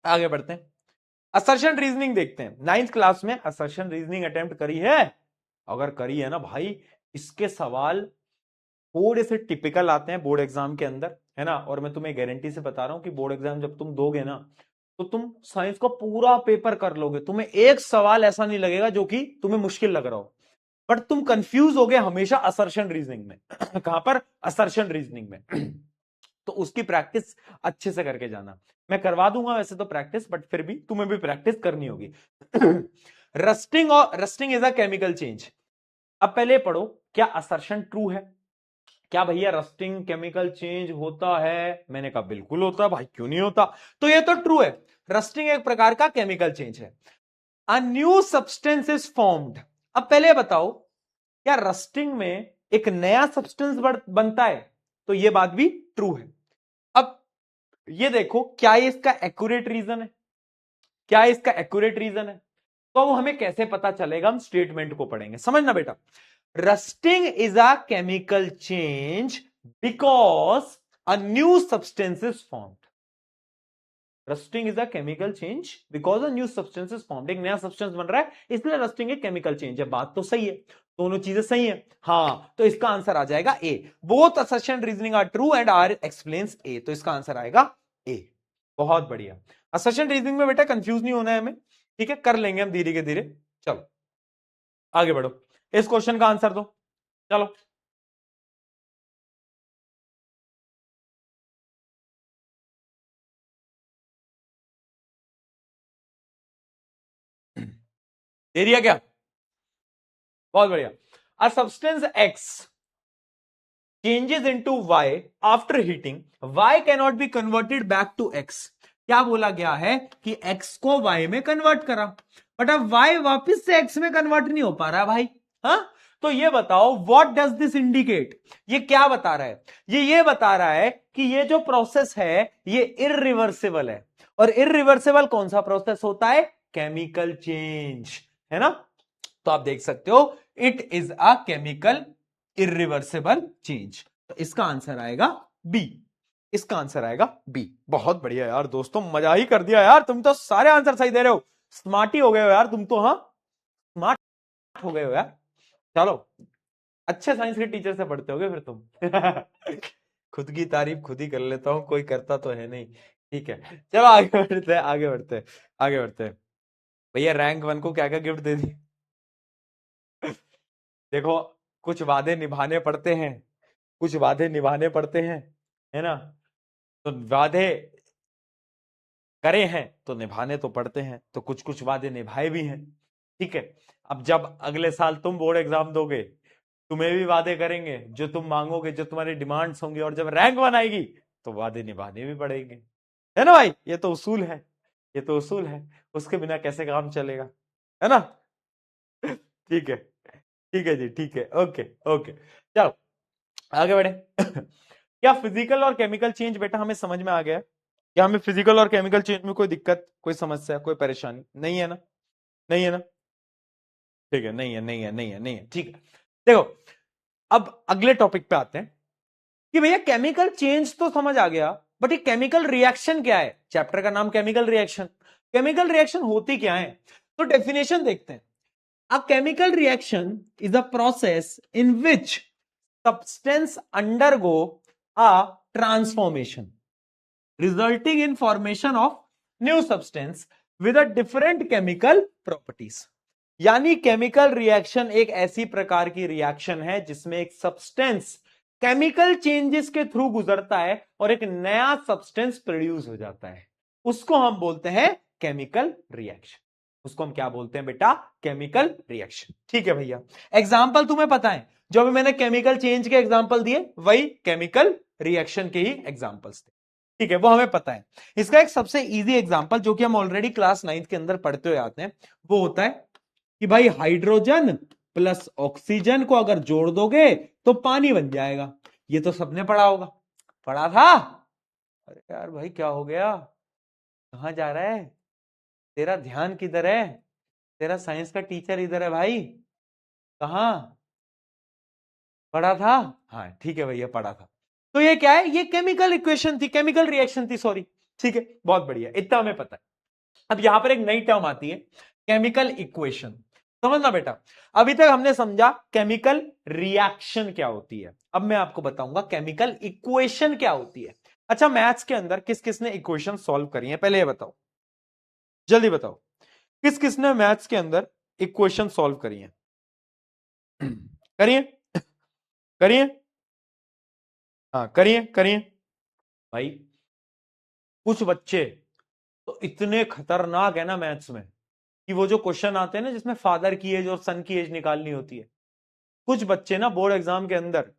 आगे बढ़ते हैं। असर्शन रीजनिंग देखते हैं। 9th क्लास में असर्शन रीजनिंग अटेम्प्ट करी है? अगर करी है ना भाई, इसके सवाल थोड़े से टिपिकल आते हैं बोर्ड एग्जाम के अंदर, है ना? और मैं तुम्हें गारंटी से बता रहा हूं कि बोर्ड एग्जाम जब तुम दोगे ना तो तुम साइंस का पूरा पेपर कर लोगे, तुम्हें एक सवाल ऐसा नहीं लगेगा जो कि तुम्हें मुश्किल लग रहा हो। बट तुम कंफ्यूज हो गए हमेशा असर्शन रीजनिंग में। कहां पर? असर्शन रीजनिंग में। तो उसकी प्रैक्टिस अच्छे से करके जाना। मैं करवा दूंगा वैसे तो प्रैक्टिस, बट फिर भी तुम्हें भी प्रैक्टिस करनी होगी। रस्टिंग और rusting is a chemical change. अब पहले पढ़ो, क्या असर्शन ट्रू है? क्या भैया रस्टिंग केमिकल चेंज होता है? मैंने कहा बिल्कुल होता है भाई, क्यों नहीं होता। तो ये तो ट्रू है, रस्टिंग एक प्रकार का केमिकल चेंज है। A new substance is formed. अब पहले बताओ क्या रस्टिंग में एक नया सब्सटेंस बनता है, तो ये बात भी ट्रू है। अब ये देखो, क्या ये इसका एक्यूरेट रीजन है? क्या इसका एक्यूरेट रीजन है? तो वो हमें कैसे पता चलेगा? हम स्टेटमेंट को पढ़ेंगे, समझना बेटा। Rusting is a chemical change because a new substance is formed. Rusting is a chemical change because a new substance is formed. एक नया सब्सटेंस बन रहा है, इसलिए रस्टिंग एक केमिकल चेंज है। बात तो सही है, दोनों चीजें सही है। हाँ, तो इसका आंसर आ जाएगा A. Both assertion reasoning are true and R explains A. तो इसका आंसर आएगा ए। बहुत बढ़िया। असर्शन रीजनिंग में बेटा कंफ्यूज नहीं होना है हमें, ठीक है? कर लेंगे हम धीरे के धीरे। चलो आगे बढ़ो, इस क्वेश्चन का आंसर दो। चलो दे दिया क्या? बहुत बढ़िया। A substance x changes into y after heating, y cannot be converted back to x। क्या बोला गया है कि x को y में कन्वर्ट करा, बट अब y वापस से x में कन्वर्ट नहीं हो पा रहा भाई। हाँ, तो ये बताओ व्हाट डज दिस इंडिकेट? ये क्या बता रहा है? ये बता रहा है कि ये जो प्रोसेस है ये इररिवर्सिबल है। और इररिवर्सिबल कौन सा प्रोसेस होता है? केमिकल चेंज, है ना? तो आप देख सकते हो it is a chemical irreversible change. तो इसका आंसर आएगा बी। इसका आंसर आएगा बी। बहुत बढ़िया यार दोस्तों, मजा ही कर दिया यार, तुम तो सारे आंसर सही दे रहे हो। स्मार्ट ही हो गए हो यार तुम तो। हाँ, स्मार्ट हो गए हो यार। चलो, अच्छे साइंस के टीचर से पढ़ते होगे फिर तुम। खुद की तारीफ खुद ही कर लेता हूं, कोई करता तो है नहीं। ठीक है, चलो आगे बढ़ते हैं, आगे बढ़ते हैं, आगे बढ़ते हैं। भैया रैंक 1 को क्या क्या गिफ्ट दे दी? देखो, कुछ वादे निभाने पड़ते हैं, कुछ वादे निभाने पड़ते हैं, है ना? तो वादे करे हैं तो निभाने तो पड़ते हैं, तो कुछ कुछ वादे निभाए भी हैं। ठीक है, अब जब अगले साल तुम बोर्ड एग्जाम दोगे, तुम्हें भी वादे करेंगे, जो तुम मांगोगे, जो तुम्हारी डिमांड्स होंगी, और जब रैंक 1 आएगी तो वादे निभाने भी पड़ेंगे, है ना भाई? ये तो उसूल है, ये तो उसूल है, उसके बिना कैसे काम चलेगा, है ना? ठीक है, ठीक है जी, ठीक है, ओके ओके। चलो आगे बढ़े। क्या फिजिकल और केमिकल चेंज बेटा हमें समझ में आ गया? क्या हमें फिजिकल और केमिकल चेंज में कोई दिक्कत, कोई समस्या, कोई परेशानी नहीं है ना? नहीं है ना? ठीक है, नहीं है, नहीं है, नहीं है, नहीं है, ठीक है। देखो, अब अगले टॉपिक पे आते हैं कि भैया केमिकल चेंज तो समझ आ गया, बट ये केमिकल रिएक्शन क्या है? चैप्टर का नाम केमिकल रिएक्शन। केमिकल रिएक्शन होती क्या है? तो डेफिनेशन देखते हैं। A chemical reaction is a process in which substance undergo a transformation resulting in formation of new substance with a different chemical properties। यानी केमिकल रिएक्शन एक ऐसी प्रकार की रिएक्शन है जिसमें एक सब्सटेंस केमिकल चेंजेस के थ्रू गुजरता है और एक नया सब्सटेंस प्रोड्यूस हो जाता है, उसको हम बोलते हैं केमिकल रिएक्शन। उसको हम क्या बोलते हैं बेटा? Chemical reaction. ठीक है भैया, एग्जाम्पल तुम्हें पता है, जो भी मैंने केमिकल चेंज के एग्जाम्पल दिए वही केमिकल रिएक्शन के ही एग्जाम्पल्स थे। ठीक है, वो हमें पता है। इसका एक सबसे इजी एग्जाम्पल जो कि हम ऑलरेडी क्लास 9th के अंदर पढ़ते हुए आते हैं, वो होता है कि भाई हाइड्रोजन प्लस ऑक्सीजन को अगर जोड़ दोगे तो पानी बन जाएगा। ये तो सबने पढ़ा होगा, पढ़ा था? अरे यार भाई क्या हो गया, कहां जा रहा है? तेरा ध्यान किधर है? तेरा साइंस का टीचर इधर है भाई, कहां? पढ़ा था? हाँ ठीक है भैया, पढ़ा था। तो ये क्या है? ये केमिकल इक्वेशन थी, केमिकल रिएक्शन थी, सॉरी। ठीक है, बहुत बढ़िया, इतना हमें पता है। अब यहां पर एक नई टर्म आती है, केमिकल इक्वेशन। समझना बेटा, अभी तक हमने समझा केमिकल रिएक्शन क्या होती है, अब मैं आपको बताऊंगा केमिकल इक्वेशन क्या होती है। अच्छा, मैथ्स के अंदर किस किसने इक्वेशन सॉल्व करी है, पहले ये बताओ, जल्दी बताओ, किस किसने मैथ्स के अंदर इक्वेशन सॉल्व करी है? करिए, करिए, हाँ करिए, करिए भाई। कुछ बच्चे तो इतने खतरनाक है ना मैथ्स में कि वो जो क्वेश्चन आते हैं ना जिसमें फादर की एज और सन की एज निकालनी होती है, कुछ बच्चे ना बोर्ड एग्जाम के अंदर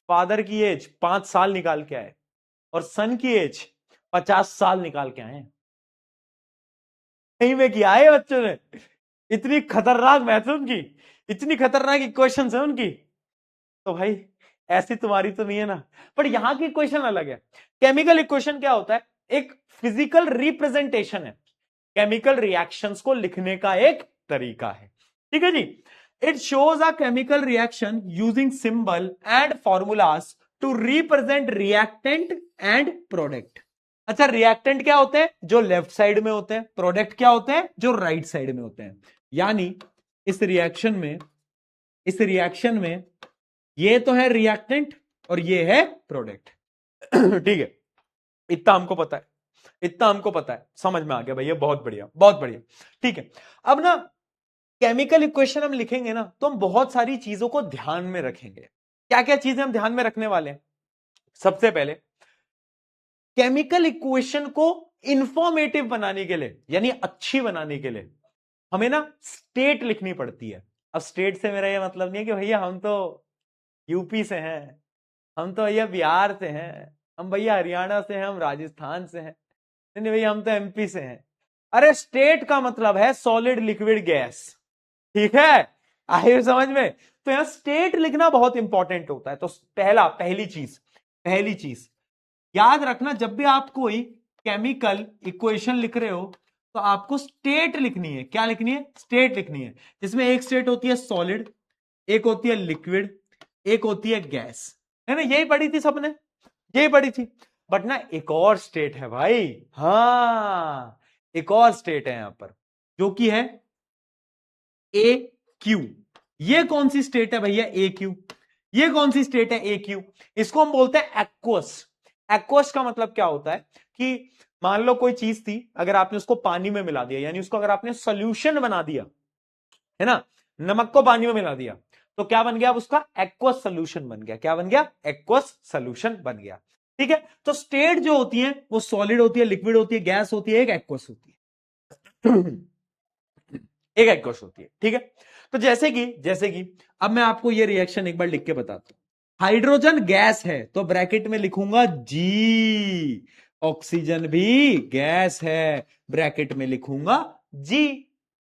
फादर की एज 5 साल निकाल के आए और सन की एज 50 साल निकाल के आए। कहीं में किया है बच्चों ने, इतनी खतरनाक मैथ है उनकी, इतनी खतरनाक इक्वेशन है उनकी। तो भाई ऐसी तुम्हारी तो नहीं है ना। पर यहां की इक्वेशन अलग है। केमिकल इक्वेशन क्या होता है? एक फिजिकल रिप्रेजेंटेशन है, केमिकल रिएक्शंस को लिखने का एक तरीका है। ठीक है जी। It shows a chemical reaction using symbol and formulas to represent reactant and product. अच्छा, रिएक्टेंट क्या होते हैं? जो लेफ्ट साइड में होते हैं। प्रोडक्ट क्या होते हैं? जो राइट साइड में होते हैं। यानी इस रिएक्शन में ये तो है रिएक्टेंट और ये है प्रोडक्ट। ठीक है, इतना हमको पता है, इतना हमको पता है, समझ में आ गया भैया, बहुत बढ़िया बहुत बढ़िया। ठीक है, अब ना केमिकल इक्वेशन हम लिखेंगे ना तो हम बहुत सारी चीजों को ध्यान में रखेंगे। क्या क्या चीजें हम ध्यान में रखने वाले हैं? सबसे पहले केमिकल इक्वेशन को इंफॉर्मेटिव बनाने के लिए, यानी अच्छी बनाने के लिए, हमें ना स्टेट लिखनी पड़ती है। अब स्टेट से मेरा यह मतलब नहीं है कि भैया हम तो यूपी से हैं, हम तो भैया बिहार से हैं, हम भैया हरियाणा से हैं, हम राजस्थान से हैं, नहीं भैया हम तो एमपी से हैं। अरे स्टेट का मतलब है सॉलिड लिक्विड गैस। ठीक है, आए समझ में? तो यहां स्टेट लिखना बहुत इंपॉर्टेंट होता है। तो पहली चीज याद रखना, जब भी आप कोई केमिकल इक्वेशन लिख रहे हो तो आपको स्टेट लिखनी है। क्या लिखनी है? स्टेट लिखनी है, जिसमें एक स्टेट होती है सॉलिड, एक होती है लिक्विड, एक होती है गैस, है ना? यही पढ़ी थी सबने, यही पढ़ी थी। बट ना एक और स्टेट है भाई, हाँ एक और स्टेट है यहां पर, जो कि है ए क्यू। ये कौन सी स्टेट है भैया? ए क्यू। ये कौन सी स्टेट है? ए क्यू। इसको हम बोलते हैं एक्वस। एक्वस का मतलब क्या होता है कि मान लो कोई चीज थी, अगर आपने उसको पानी में मिला दिया, यानी उसको अगर आपने सोल्यूशन बना दिया, है ना, नमक को पानी में मिला दिया, तो क्या बन गया? अब उसका एक्वस सोल्यूशन बन गया। क्या बन गया? एक्वस सोल्यूशन बन गया। ठीक है, तो स्टेट जो होती है वो सॉलिड होती है, लिक्विड होती है, गैस होती है, एक एक्वस होती है। एक एक्वस होती है। ठीक है, तो जैसे कि अब मैं आपको ये रिएक्शन एक बार लिख के बताता हूं। हाइड्रोजन गैस है तो ब्रैकेट में लिखूंगा जी। ऑक्सीजन भी गैस है, ब्रैकेट में लिखूंगा जी।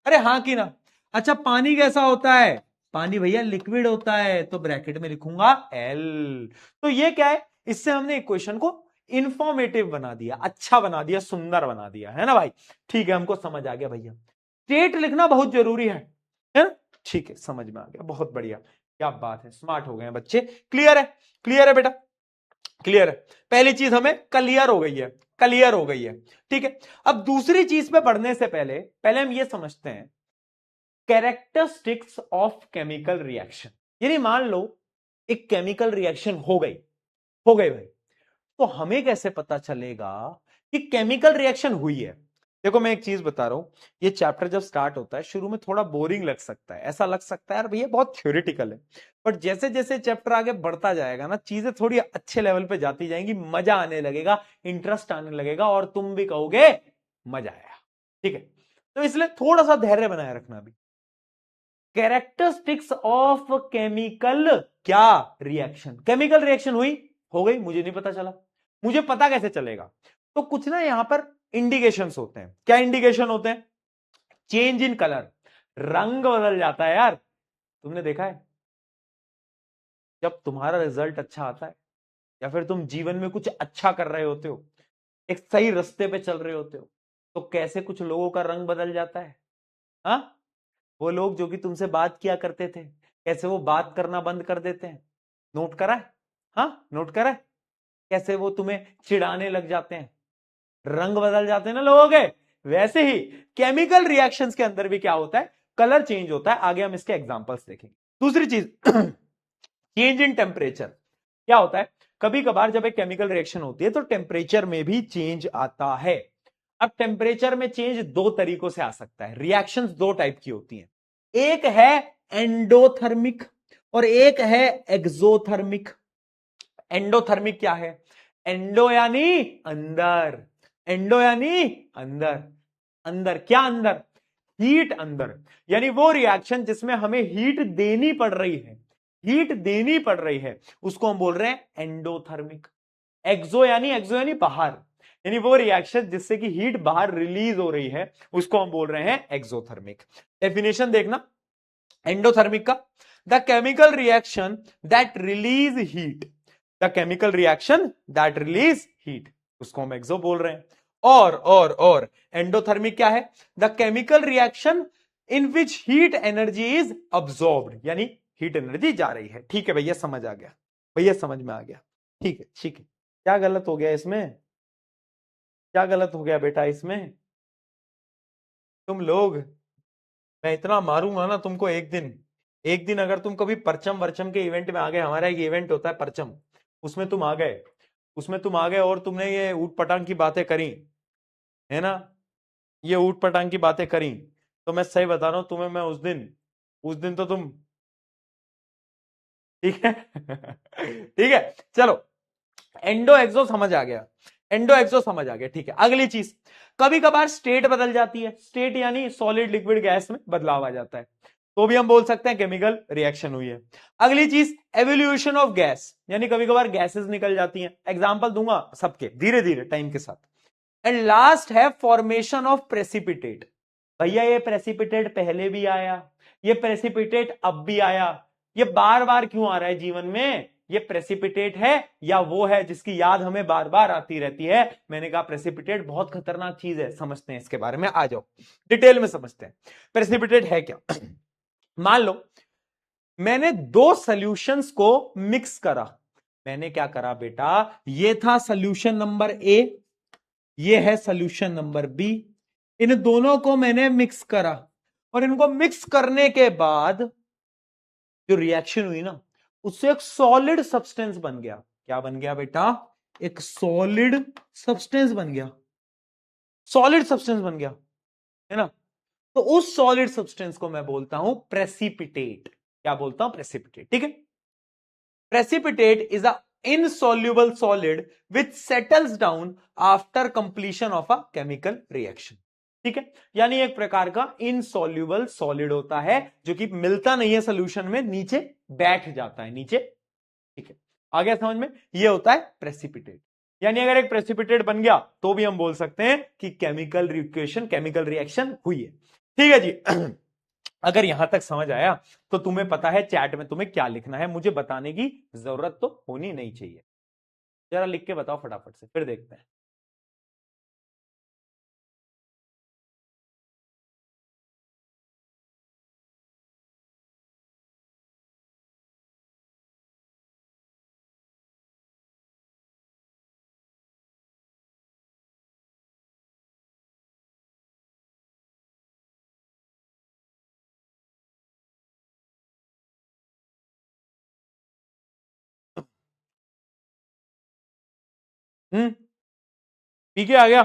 अरे हाँ कि ना? अच्छा, पानी कैसा होता है? पानी भैया लिक्विड होता है, तो ब्रैकेट में लिखूंगा एल। तो ये क्या है? इससे हमने इक्वेशन को इंफॉर्मेटिव बना दिया, अच्छा बना दिया, सुंदर बना दिया, है ना भाई? ठीक है, हमको समझ आ गया भैया, स्टेट लिखना बहुत जरूरी है ना? ठीक है, समझ में आ गया, बहुत बढ़िया, क्या बात है, स्मार्ट हो गए हैं बच्चे। क्लियर है? क्लियर है बेटा, क्लियर है। पहली चीज हमें क्लियर हो गई है, क्लियर हो गई है। ठीक है, अब दूसरी चीज पे बढ़ने से पहले हम ये समझते हैं कैरेक्टरिस्टिक्स ऑफ केमिकल रिएक्शन। यानी मान लो एक केमिकल रिएक्शन हो गई भाई, तो हमें कैसे पता चलेगा कि केमिकल रिएक्शन हुई है? देखो मैं एक चीज बता रहा हूं, ये चैप्टर जब स्टार्ट होता है शुरू में थोड़ा बोरिंग लग सकता है, ऐसा लग सकता है यार भैया बहुत थ्योरेटिकल है, बट जैसे जैसे चैप्टर आगे बढ़ता जाएगा ना, चीजें थोड़ी अच्छे लेवल पे जाती जाएंगी, मजा आने लगेगा, इंटरेस्ट आने लगेगा, और तुम भी कहोगे मजा आया। ठीक है, तो इसलिए थोड़ा सा धैर्य बनाए रखना भी। कैरेक्टरिस्टिक्स ऑफ केमिकल क्या रिएक्शन, केमिकल रिएक्शन हुई, हो गई, मुझे नहीं पता चला, मुझे पता कैसे चलेगा? तो कुछ ना यहां पर इंडिकेशंस होते हैं। क्या इंडिकेशन होते हैं? चेंज इन कलर, रंग बदल जाता है यार। तुमने देखा है जब तुम्हारा रिजल्ट अच्छा आता है, या फिर तुम जीवन में कुछ अच्छा कर रहे होते हो, एक सही रास्ते पे चल रहे होते हो, तो कैसे कुछ लोगों का रंग बदल जाता है? हाँ, वो लोग जो कि तुमसे बात किया करते थे, कैसे वो बात करना बंद कर देते हैं। नोट करा है? हाँ, नोट करा है? कैसे वो तुम्हें चिढ़ाने लग जाते हैं, रंग बदल जाते हैं ना लोगों के। वैसे ही केमिकल रिएक्शंस के अंदर भी क्या होता है? कलर चेंज होता है। आगे हम इसके एग्जांपल्स देखेंगे। दूसरी चीज चेंज इन टेम्परेचर। क्या होता है? कभी कभार जब एक केमिकल रिएक्शन होती है तो टेम्परेचर में भी चेंज आता है। अब टेम्परेचर में चेंज दो तरीकों से आ सकता है। रिएक्शंस दो टाइप की होती हैं, एक है एंडोथर्मिक और एक है एक्सोथर्मिक। एंडोथर्मिक क्या है? एंडो यानी अंदर, एंडो यानी अंदर, अंदर क्या? अंदर हीट, अंदर यानी वो रिएक्शन जिसमें हमें हीट देनी पड़ रही है, हीट देनी पड़ रही है, उसको हम बोल रहे हैं एंडोथर्मिक। एक्सो यानी बाहर, यानी वो रिएक्शन जिससे कि हीट बाहर रिलीज हो रही है, उसको हम बोल रहे हैं एक्सोथर्मिक। डेफिनेशन देखना एंडोथर्मिक का, the chemical reaction that release heat, the chemical reaction that release heat, उसको हम एक्सो बोल रहे हैं। और एंडोथर्मिक क्या है? The chemical reaction in which heat energy is absorbed, यानी हीट एनर्जी जा रही है। ठीक है भैया, समझ आ गया, भैया समझ में आ गया। ठीक है ठीक है। क्या गलत हो गया इसमें? क्या गलत हो गया बेटा इसमें? तुम लोग, मैं इतना मारूंगा ना तुमको एक दिन अगर तुम कभी परचम वर्चम के इवेंट में आ गए, हमारा एक इवेंट होता है परचम, उसमें तुम आ गए और तुमने ये ऊट पटांग की बातें करी है ना, ये ऊट पटांग की बातें करी, तो मैं सही बता रहा हूं तुम्हें, मैं उस दिन तो तुम, ठीक है ठीक है चलो, एंडो एक्सो समझ आ गया, एंडो एक्सो समझ आ गया। ठीक है, अगली चीज, कभी कभार स्टेट बदल जाती है, स्टेट यानी सॉलिड लिक्विड गैस में बदलाव आ जाता है, तो भी हम बोल सकते हैं केमिकल रिएक्शन हुई है। अगली चीज, एवोल्यूशन ऑफ गैस, यानी कभी कभार गैसेस निकल जाती हैं, एग्जांपल दूंगा सबके धीरे धीरे टाइम के साथ। एंड लास्ट है फॉर्मेशन ऑफ प्रेसिपिटेट। भैया ये प्रेसिपिटेट पहले भी आया, ये प्रेसिपिटेट अब भी आया, ये बार बार क्यों आ रहा है जीवन में? ये प्रेसिपिटेट है या वो है जिसकी याद हमें बार बार आती रहती है? मैंने कहा प्रेसिपिटेट बहुत खतरनाक चीज है, समझते हैं इसके बारे में, आ जाओ डिटेल में समझते हैं प्रेसिपिटेट है क्या। मान लो मैंने दो सॉल्यूशंस को मिक्स करा, मैंने क्या करा बेटा, ये था सॉल्यूशन नंबर ए, ये है सॉल्यूशन नंबर बी, इन दोनों को मैंने मिक्स करा, और इनको मिक्स करने के बाद जो रिएक्शन हुई ना, उससे एक सॉलिड सब्सटेंस बन गया। क्या बन गया बेटा? एक सॉलिड सब्सटेंस बन गया, सॉलिड सब्सटेंस बन गया, है ना। तो उस सॉलिड सब्सटेंस को मैं बोलता हूं प्रेसिपिटेट। क्या बोलता हूं? प्रेसिपिटेट। ठीक है, precipitate is a insoluble solid which settles down after completion of a chemical reaction। ठीक है, यानी एक प्रकार का इनसॉल्यूबल सॉलिड होता है जो कि मिलता नहीं है सोल्यूशन में, नीचे बैठ जाता है नीचे। ठीक है, आ गया समझ में? ये होता है प्रेसिपिटेट। यानी अगर एक प्रेसिपिटेट बन गया तो भी हम बोल सकते हैं कि केमिकल रिएक्शन, केमिकल रिएक्शन हुई है। ठीक है जी अगर यहां तक समझ आया तो तुम्हें पता है चैट में तुम्हें क्या लिखना है, मुझे बताने की जरूरत तो होनी नहीं चाहिए। जरा लिख के बताओ फटाफट से, फिर देखते हैं। ठीक है, आ गया।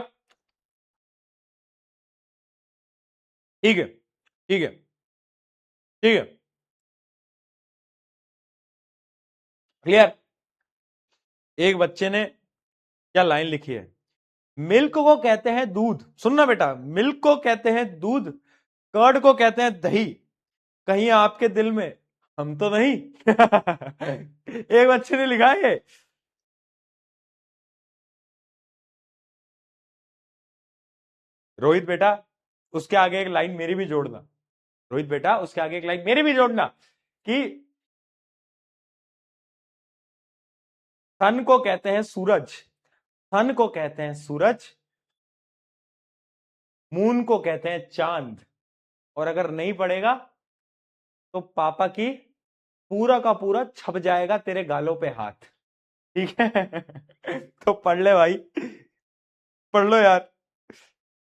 ठीक है ठीक है ठीक है, क्लियर। एक बच्चे ने क्या लाइन लिखी है, मिल्क को कहते हैं दूध, सुनना बेटा, मिल्क को कहते हैं दूध, कर्ड को कहते हैं दही, कहीं आपके दिल में हम तो नहीं एक बच्चे ने लिखा है। रोहित बेटा उसके आगे एक लाइन मेरी भी जोड़ना, रोहित बेटा उसके आगे एक लाइन मेरी भी जोड़ना कि सन को कहते हैं सूरज, सन को कहते हैं सूरज, मून को कहते हैं चांद, और अगर नहीं पड़ेगा तो पापा की पूरा का पूरा छप जाएगा तेरे गालों पे हाथ। ठीक है तो पढ़ ले भाई, पढ़ लो यार,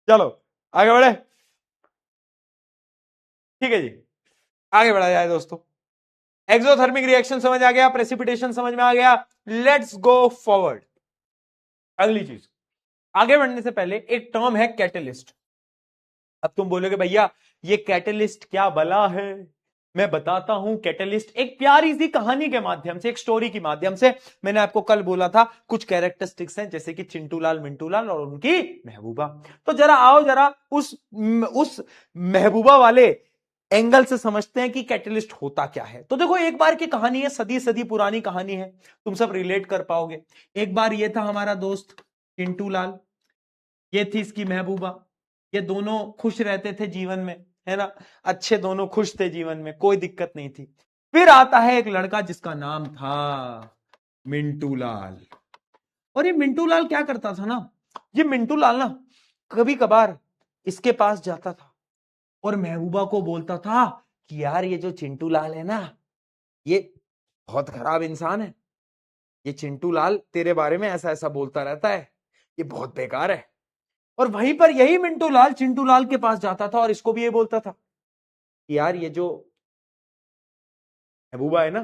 चलो आगे बढ़े। ठीक है जी, आगे बढ़ा जाए दोस्तों। एक्सोथर्मिक रिएक्शन समझ आ गया, प्रेसिपिटेशन समझ में आ गया, लेट्स गो फॉरवर्ड। अगली चीज, आगे बढ़ने से पहले एक टर्म है कैटलिस्ट। अब तुम बोलोगे भैया ये कैटलिस्ट क्या बला है, मैं बताता हूं। कैटलिस्ट एक प्यारी सी कहानी के माध्यम से, एक स्टोरी के माध्यम से, मैंने आपको कल बोला था कुछ कैरेक्टरिस्टिक्स हैं जैसे कि चिंटू लाल, मिंटू लाल और उनकी महबूबा। तो जरा आओ जरा उस महबूबा वाले एंगल से समझते हैं कि कैटलिस्ट होता क्या है। तो देखो एक बार की कहानी है, सदी सदी पुरानी कहानी है, तुम सब रिलेट कर पाओगे। एक बार ये था हमारा दोस्त चिंटू लाल, ये थी इसकी महबूबा, ये दोनों खुश रहते थे जीवन में, है ना, अच्छे दोनों खुश थे जीवन में, कोई दिक्कत नहीं थी। फिर आता है एक लड़का जिसका नाम था मिंटू लाल। और ये मिंटू लाल क्या करता था ना, ये मिंटू लाल ना कभी कभार इसके पास जाता था और महबूबा को बोलता था कि यार ये जो चिंटू लाल है ना, ये बहुत खराब इंसान है, ये चिंटू लाल तेरे बारे में ऐसा ऐसा बोलता रहता है, ये बहुत बेकार है। और वहीं पर यही मिंटू लाल चिंटू लाल के पास जाता था और इसको भी ये बोलता था कि यार ये जो महबूबा है ना,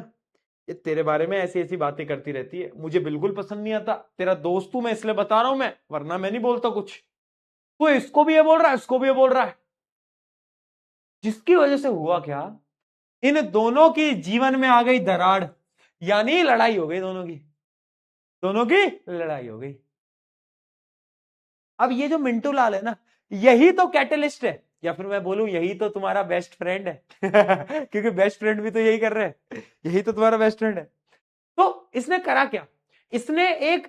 ये तेरे बारे में ऐसी ऐसी बातें करती रहती है, मुझे बिल्कुल पसंद नहीं आता, तेरा दोस्त हूं मैं इसलिए बता रहा हूं मैं, वरना मैं नहीं बोलता कुछ। वो इसको भी ये बोल रहा है, इसको भी ये बोल रहा है, जिसकी वजह से हुआ क्या, इन दोनों की जीवन में आ गई दरार, यानी लड़ाई हो गई, दोनों की लड़ाई हो गई। अब ये जो मिंटू लाल है ना, यही तो कैटलिस्ट है, या फिर मैं बोलूं यही तो तुम्हारा बेस्ट फ्रेंड है क्योंकि बेस्ट फ्रेंड भी तो यही कर रहे हैं, यही तो तुम्हारा बेस्ट फ्रेंड है। तो इसने करा क्या, इसने एक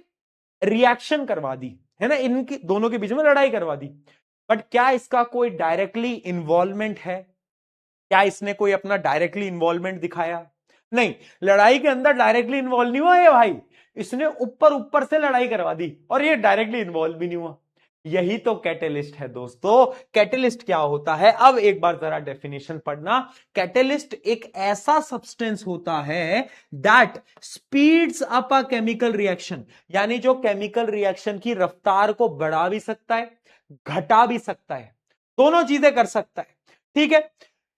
रिएक्शन करवा दी है ना, इनकी दोनों के बीच में लड़ाई करवा दी। बट क्या इसका कोई डायरेक्टली इन्वॉल्वमेंट है, क्या इसने कोई अपना डायरेक्टली इन्वॉल्वमेंट दिखाया? नहीं, लड़ाई के अंदर डायरेक्टली इन्वॉल्व नहीं हुआ ये भाई, इसने ऊपर ऊपर से लड़ाई करवा दी और ये डायरेक्टली इन्वॉल्व भी नहीं हुआ। यही तो कैटलिस्ट है दोस्तों। कैटलिस्ट क्या होता है, अब एक बार जरा डेफिनेशन पढ़ना। कैटलिस्ट एक ऐसा सब्सटेंस होता है that speeds up a chemical reaction, यानी जो केमिकल रिएक्शन की रफ्तार को बढ़ा भी सकता है, घटा भी सकता है, दोनों चीजें कर सकता है, ठीक है,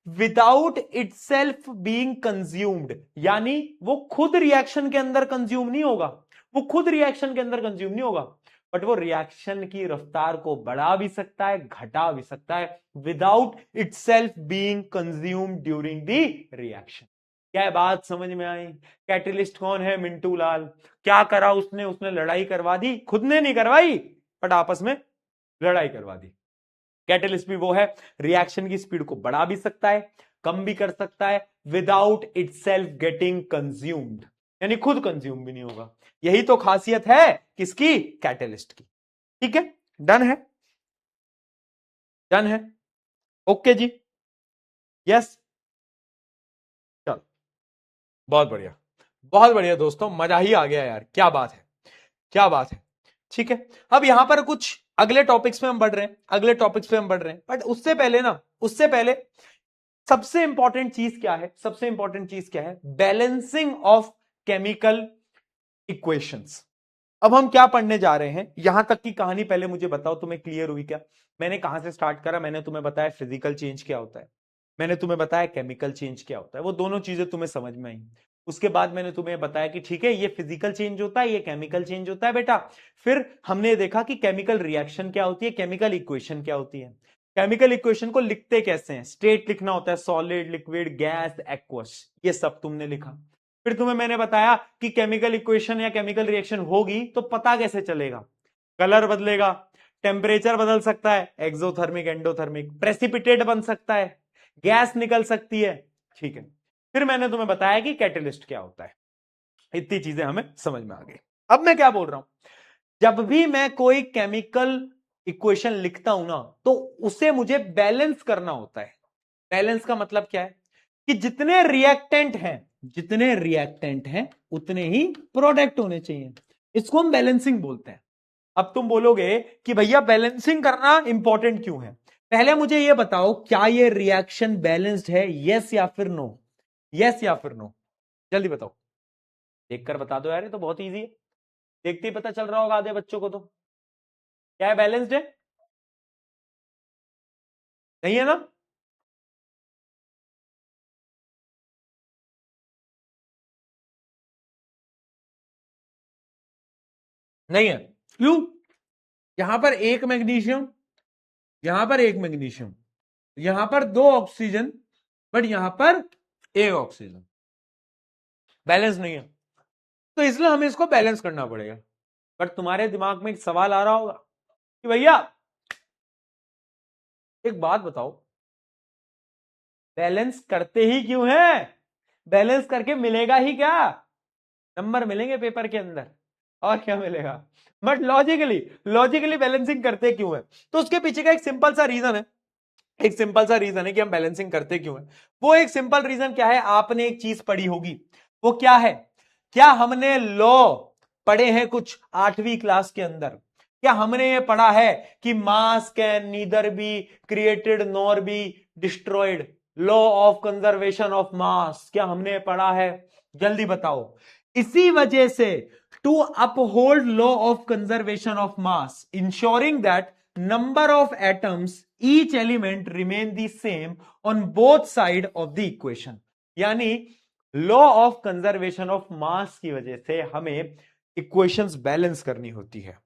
विदाउट इटसेल्फ बीइंग कंज्यूम्ड, यानी वो खुद रिएक्शन के अंदर कंज्यूम नहीं होगा, वो खुद रिएक्शन के अंदर कंज्यूम नहीं होगा, बट वो रिएक्शन की रफ्तार को बढ़ा भी सकता है, घटा भी सकता है, without itself being consumed during the reaction. क्या बात समझ में आई? कैटलिस्ट कौन है? मिंटू लाल। क्या करा उसने लड़ाई करवा दी, खुद ने नहीं करवाई बट आपस में लड़ाई करवा दी। कैटलिस्ट भी वो है, रिएक्शन की स्पीड को बढ़ा भी सकता है, कम भी कर सकता है, विदाउट इटसेल्फ गेटिंग कंज्यूम्ड, यानी खुद कंज्यूम भी नहीं होगा। यही तो खासियत है किसकी? कैटलिस्ट की। ठीक है, डन है, डन है, ओके जी, यस, चलो, बहुत बढ़िया, बहुत बढ़िया दोस्तों, मजा ही आ गया यार, क्या बात है, क्या बात है। ठीक है, अब यहां पर कुछ अगले टॉपिक्स पे हम बढ़ रहे हैं, अगले टॉपिक्स पे हम बढ़ रहे हैं, बट उससे पहले ना, उससे पहले सबसे इंपॉर्टेंट चीज क्या है, सबसे इंपॉर्टेंट चीज क्या है? Balancing of chemical equations. अब हम क्या पढ़ने जा रहे हैं, यहां तक की कहानी पहले मुझे बताओ, तुम्हें क्लियर हुई क्या? मैंने कहां से स्टार्ट करा? मैंने तुम्हें बताया फिजिकल चेंज क्या होता है, मैंने तुम्हें बताया केमिकल चेंज क्या होता है, वो दोनों चीजें तुम्हें समझ में आई। उसके बाद मैंने तुम्हें बताया कि ठीक है, ये फिजिकल चेंज होता है, ये केमिकल चेंज होता है बेटा। फिर हमने देखा कि केमिकल रिएक्शन क्या होती है, केमिकल इक्वेशन क्या होती है, केमिकल इक्वेशन को लिखते कैसे हैं, स्टेट लिखना होता है, सॉलिड, लिक्विड, गैस, एक्वस, ये सब तुमने लिखा। फिर तुम्हें मैंने बताया कि केमिकल इक्वेशन या केमिकल रिएक्शन होगी तो पता कैसे चलेगा, कलर बदलेगा, टेम्परेचर बदल सकता है, एक्सोथर्मिक, एंडोथर्मिक, प्रेसिपिटेट बन सकता है, गैस निकल सकती है, ठीक है। फिर मैंने तुम्हें बताया कि कैटलिस्ट क्या होता है, इतनी चीजें हमें समझ में आ गई। अब मैं क्या बोल रहा हूं, जब भी मैं कोई केमिकल इक्वेशन लिखता हूं ना, तो उसे मुझे बैलेंस करना होता है। बैलेंस का मतलब क्या है कि जितने रिएक्टेंट हैं, जितने रिएक्टेंट हैं उतने ही प्रोडक्ट होने चाहिए, इसको हम बैलेंसिंग बोलते हैं। अब तुम बोलोगे कि भैया बैलेंसिंग करना इंपॉर्टेंट क्यों है? पहले मुझे यह बताओ, क्या ये रिएक्शन बैलेंस्ड है, यस या फिर नो? यस या फिर नो, जल्दी बताओ, देखकर बता दो यार, ये तो बहुत इजी है, देखते ही पता चल रहा होगा आधे बच्चों को। तो क्या है, बैलेंस्ड है? नहीं है ना? नहीं है, क्यों? यहां पर एक मैग्नीशियम, यहां पर एक मैग्नीशियम, यहां पर दो ऑक्सीजन, बट यहां पर एक ऑक्सीजन, बैलेंस नहीं है, तो इसलिए हमें इसको बैलेंस करना पड़ेगा। बट तुम्हारे दिमाग में एक सवाल आ रहा होगा कि भैया एक बात बताओ, बैलेंस करते ही क्यों है? बैलेंस करके मिलेगा ही क्या? नंबर मिलेंगे पेपर के अंदर, और क्या मिलेगा? बट लॉजिकली बैलेंसिंग करते क्यों है? तो उसके पीछे का एक सिंपल सा रीजन है, एक सिंपल सा रीजन है कि हम बैलेंसिंग करते क्यों है। वो एक सिंपल रीजन क्या है, आपने एक चीज पढ़ी होगी, वो क्या है, क्या हमने लॉ पढ़े हैं कुछ 8वीं क्लास के अंदर? क्या हमने ये पढ़ा है कि mass can neither be created nor be destroyed, law of conservation of mass, क्या हमने पढ़ा है? जल्दी बताओ। इसी वजह से to uphold law of conservation of mass, ensuring that number of atoms each element remain the same on both side of the equation, यानी लॉ ऑफ कंजर्वेशन ऑफ मास की वजह से हमें इक्वेशंस बैलेंस करनी होती है।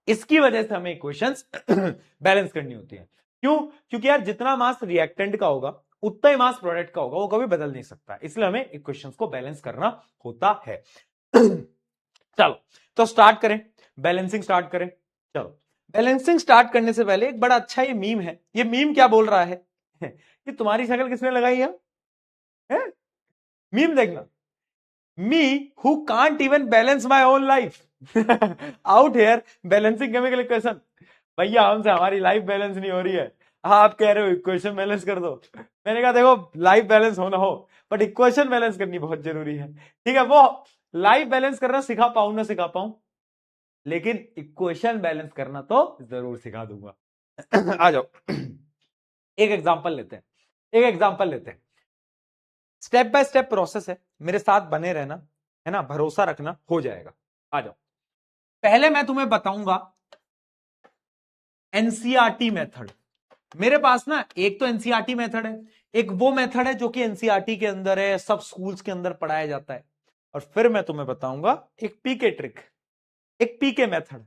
इसकी वजह से हमें इक्वेशंस बैलेंस करनी होती है। क्यों? क्योंकि यार जितना मास रिएक्टेंट का होगा उतना ही मास प्रोडक्ट का होगा, वो कभी बदल नहीं सकता, इसलिए हमें इक्वेशंस को बैलेंस करना होता है। चलो तो स्टार्ट करें, बैलेंसिंग स्टार्ट करें। चलो बैलेंसिंग स्टार्ट करने से पहले एक बड़ा अच्छा ये मीम है। ये मीम क्या बोल रहा है कि तुम्हारी शक्ल किसने लगाई है? मीम देखना, me who can't even balance my own life out here balancing chemical equation. भैया हमसे हमारी लाइफ बैलेंस नहीं हो रही है, आप कह रहे हो इक्वेशन बैलेंस कर दो। मैंने कहा देखो लाइफ बैलेंस होना हो बट इक्वेशन बैलेंस करनी बहुत जरूरी है। ठीक है, वो लाइफ बैलेंस करना सिखा पाऊं ना सिखा पाऊं, लेकिन इक्वेशन बैलेंस करना तो जरूर सिखा दूंगा। आ जाओ एक एग्जांपल लेते हैं, स्टेप बाय स्टेप प्रोसेस है, मेरे साथ बने रहना, है ना, भरोसा रखना, हो जाएगा। आ जाओ, पहले मैं तुम्हें बताऊंगा एनसीईआरटी मेथड। मेरे पास ना एक तो एनसीईआरटी मेथड है, एक वो मेथड है जो कि एनसीईआरटी के अंदर है, सब स्कूल्स के अंदर पढ़ाया जाता है, और फिर मैं तुम्हें बताऊंगा एक पीके ट्रिक, एक पीके मेथड,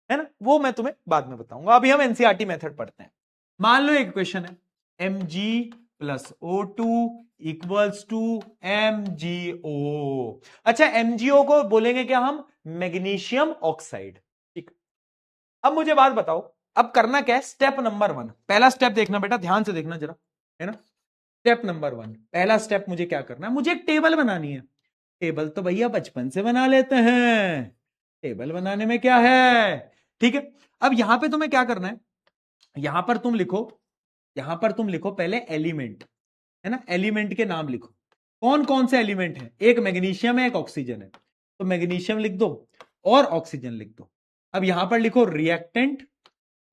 है ना, वो मैं तुम्हें बाद में बताऊंगा। अभी हम एनसीईआरटी मेथड पढ़ते हैं। मान लो एक क्वेश्चन है, Mg plus O2 equals to MgO। अच्छा, MgO को बोलेंगे क्या हम? Magnesium oxide. ठीक, अब मुझे बात बताओ, अब करना क्या है? स्टेप नंबर 1, पहला स्टेप देखना बेटा, ध्यान से देखना जरा, है ना। स्टेप नंबर 1, पहला स्टेप मुझे क्या करना है? मुझे एक टेबल बनानी है। टेबल तो भैया बचपन से बना लेते हैं, टेबल बनाने में क्या है? ठीक है, अब यहां पे तुम्हें क्या करना है, यहां पर तुम लिखो पहले एलिमेंट, है ना, एलिमेंट के नाम लिखो। कौन कौन से एलिमेंट है? एक मैग्नीशियम है, एक ऑक्सीजन है, तो मैग्नीशियम लिख दो और ऑक्सीजन लिख दो। अब यहां पर लिखो रिएक्टेंट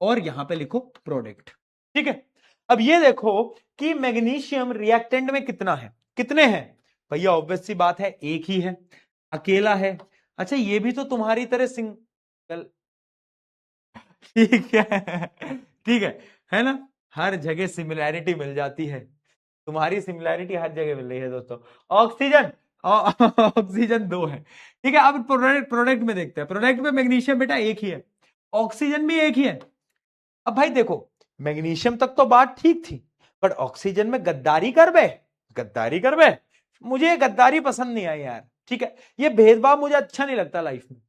और यहां पे लिखो प्रोडक्ट। ठीक है, अब ये देखो कि मैग्नीशियम रिएक्टेंट में कितना है, कितने हैं? भैया ऑब्वियस सी बात है, एक ही है, अकेला है। अच्छा, ये भी तो तुम्हारी तरह सिंगल, ठीक है ना, हर जगह सिमिलैरिटी मिल जाती है, तुम्हारी सिमिलैरिटी हर जगह मिल रही है दोस्तों। ऑक्सीजन 2 है। ठीक है, अब प्रोडक्ट में देखते हैं। प्रोडक्ट में मैग्नीशियम बेटा एक ही है, ऑक्सीजन भी एक ही है। अब भाई देखो, मैग्नीशियम तक तो बात ठीक थी, बट ऑक्सीजन में गद्दारी कर बे, मुझे गद्दारी पसंद नहीं आई यार। ठीक है, ये भेदभाव मुझे अच्छा नहीं लगता लाइफ में,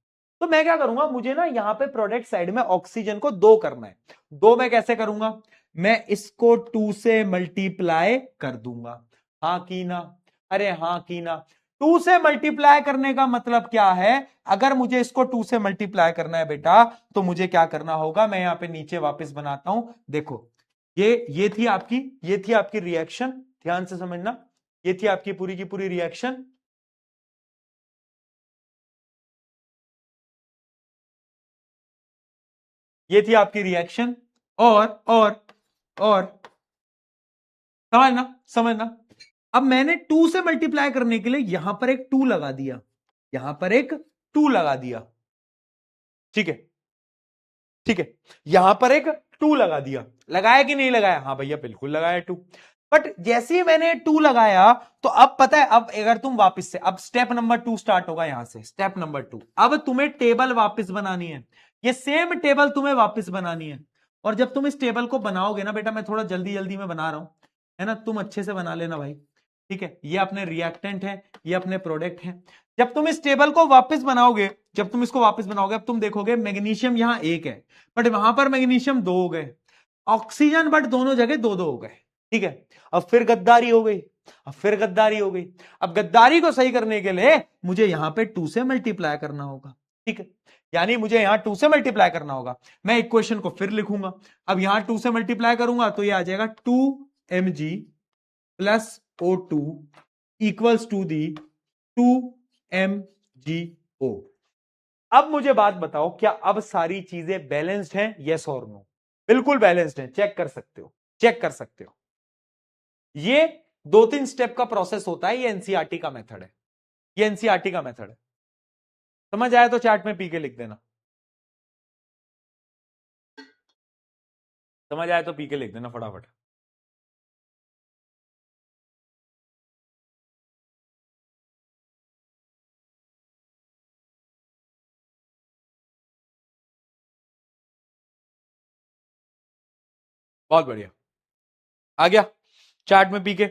तो मैं क्या करूंगा, मुझे ना यहां पे प्रोडक्ट साइड में ऑक्सीजन को 2 करना है। 2 मैं कैसे करूंगा? मैं इसको 2 से मल्टीप्लाई कर दूंगा। हाँ की ना? अरे हाँ की ना? 2 से मल्टीप्लाई करने का मतलब क्या है? अगर मुझे इसको 2 से मल्टीप्लाई करना है बेटा, तो मुझे क्या करना होगा? मैं यहां पे नीचे वापस बनाता हूं, देखो ये थी आपकी रिएक्शन, ध्यान से समझना, ये थी आपकी पूरी की पूरी रिएक्शन। ये थी आपकी रिएक्शन, और समझना। अब मैंने 2 से मल्टीप्लाई करने के लिए यहां पर एक 2 लगा दिया, ठीक है, यहां पर एक 2 लगा दिया। लगाया कि नहीं लगाया? हाँ भैया बिल्कुल लगाया 2। बट जैसे ही मैंने 2 लगाया, तो अब पता है, अब अगर तुम वापस से, अब स्टेप नंबर 2 स्टार्ट होगा यहां से, स्टेप नंबर 2। अब तुम्हें टेबल वापस बनानी है, ये सेम टेबल तुम्हें वापस बनानी है। और जब तुम इस टेबल को बनाओगे ना बेटा, मैं थोड़ा जल्दी में बना रहा हूं, है ना, तुम अच्छे से बना लेना भाई। ठीक है, ये अपने रिएक्टेंट है, ये अपने प्रोडक्ट है। जब तुम इस टेबल को वापस बनाओगे, अब तुम देखोगे मैग्नीशियम यहां 1 है, बट वहां पर मैग्नीशियम 2 हो गए, ऑक्सीजन बट दोनों जगह 2-2 हो गए। ठीक है, अब फिर गद्दारी हो गई, अब गद्दारी को सही करने के लिए मुझे यहां पे 2 से मल्टीप्लाई करना होगा। ठीक है, यानी मुझे यहां 2 से मल्टीप्लाई करना होगा। मैं इक्वेशन को फिर लिखूंगा। अब यहां 2 से मल्टीप्लाई करूंगा तो ये आ जाएगा 2mg plus O2 equals to the 2mgO। अब मुझे बात बताओ, क्या अब सारी चीजें बैलेंस्ड हैं? यस और नो? बिल्कुल बैलेंस्ड हैं, चेक कर सकते हो, चेक कर सकते हो। ये 2-3 स्टेप का प्रोसेस होता है, ये एनसीईआरटी का मेथड है, ये एनसीईआरटी का मेथड है। समझ आया तो चार्ट में पी के लिख देना, समझ आया तो पी के लिख देना फटाफट। बहुत बढ़िया, आ गया चार्ट में पी के।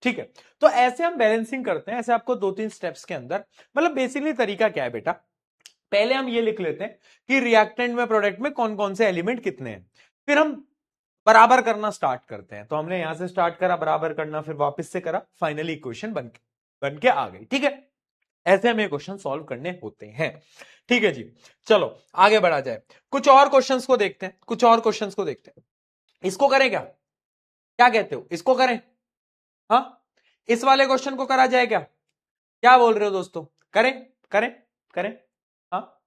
ठीक है, तो ऐसे हम बैलेंसिंग करते हैं, ऐसे आपको 2-3 स्टेप्स के अंदर, मतलब बेसिकली तरीका क्या है बेटा, पहले हम ये लिख लेते हैं कि रिएक्टेंट में प्रोडक्ट में कौन कौन से एलिमेंट कितने हैं, फिर हम बराबर करना स्टार्ट करते हैं। तो हमने यहां से स्टार्ट करा बराबर करना, फिर वापस से करा, फाइनली इक्वेशन बन के आ गई। ठीक है, ऐसे हमें क्वेश्चन सॉल्व करने होते हैं। ठीक है जी, चलो आगे बढ़ा जाए, कुछ और क्वेश्चंस को देखते हैं, कुछ और क्वेश्चंस को देखते हैं। इसको करें क्या, क्या कहते हो, इसको करें? हाँ, इस वाले क्वेश्चन को करा जाए क्या, क्या बोल रहे हो दोस्तों? करें करें करें? हाँ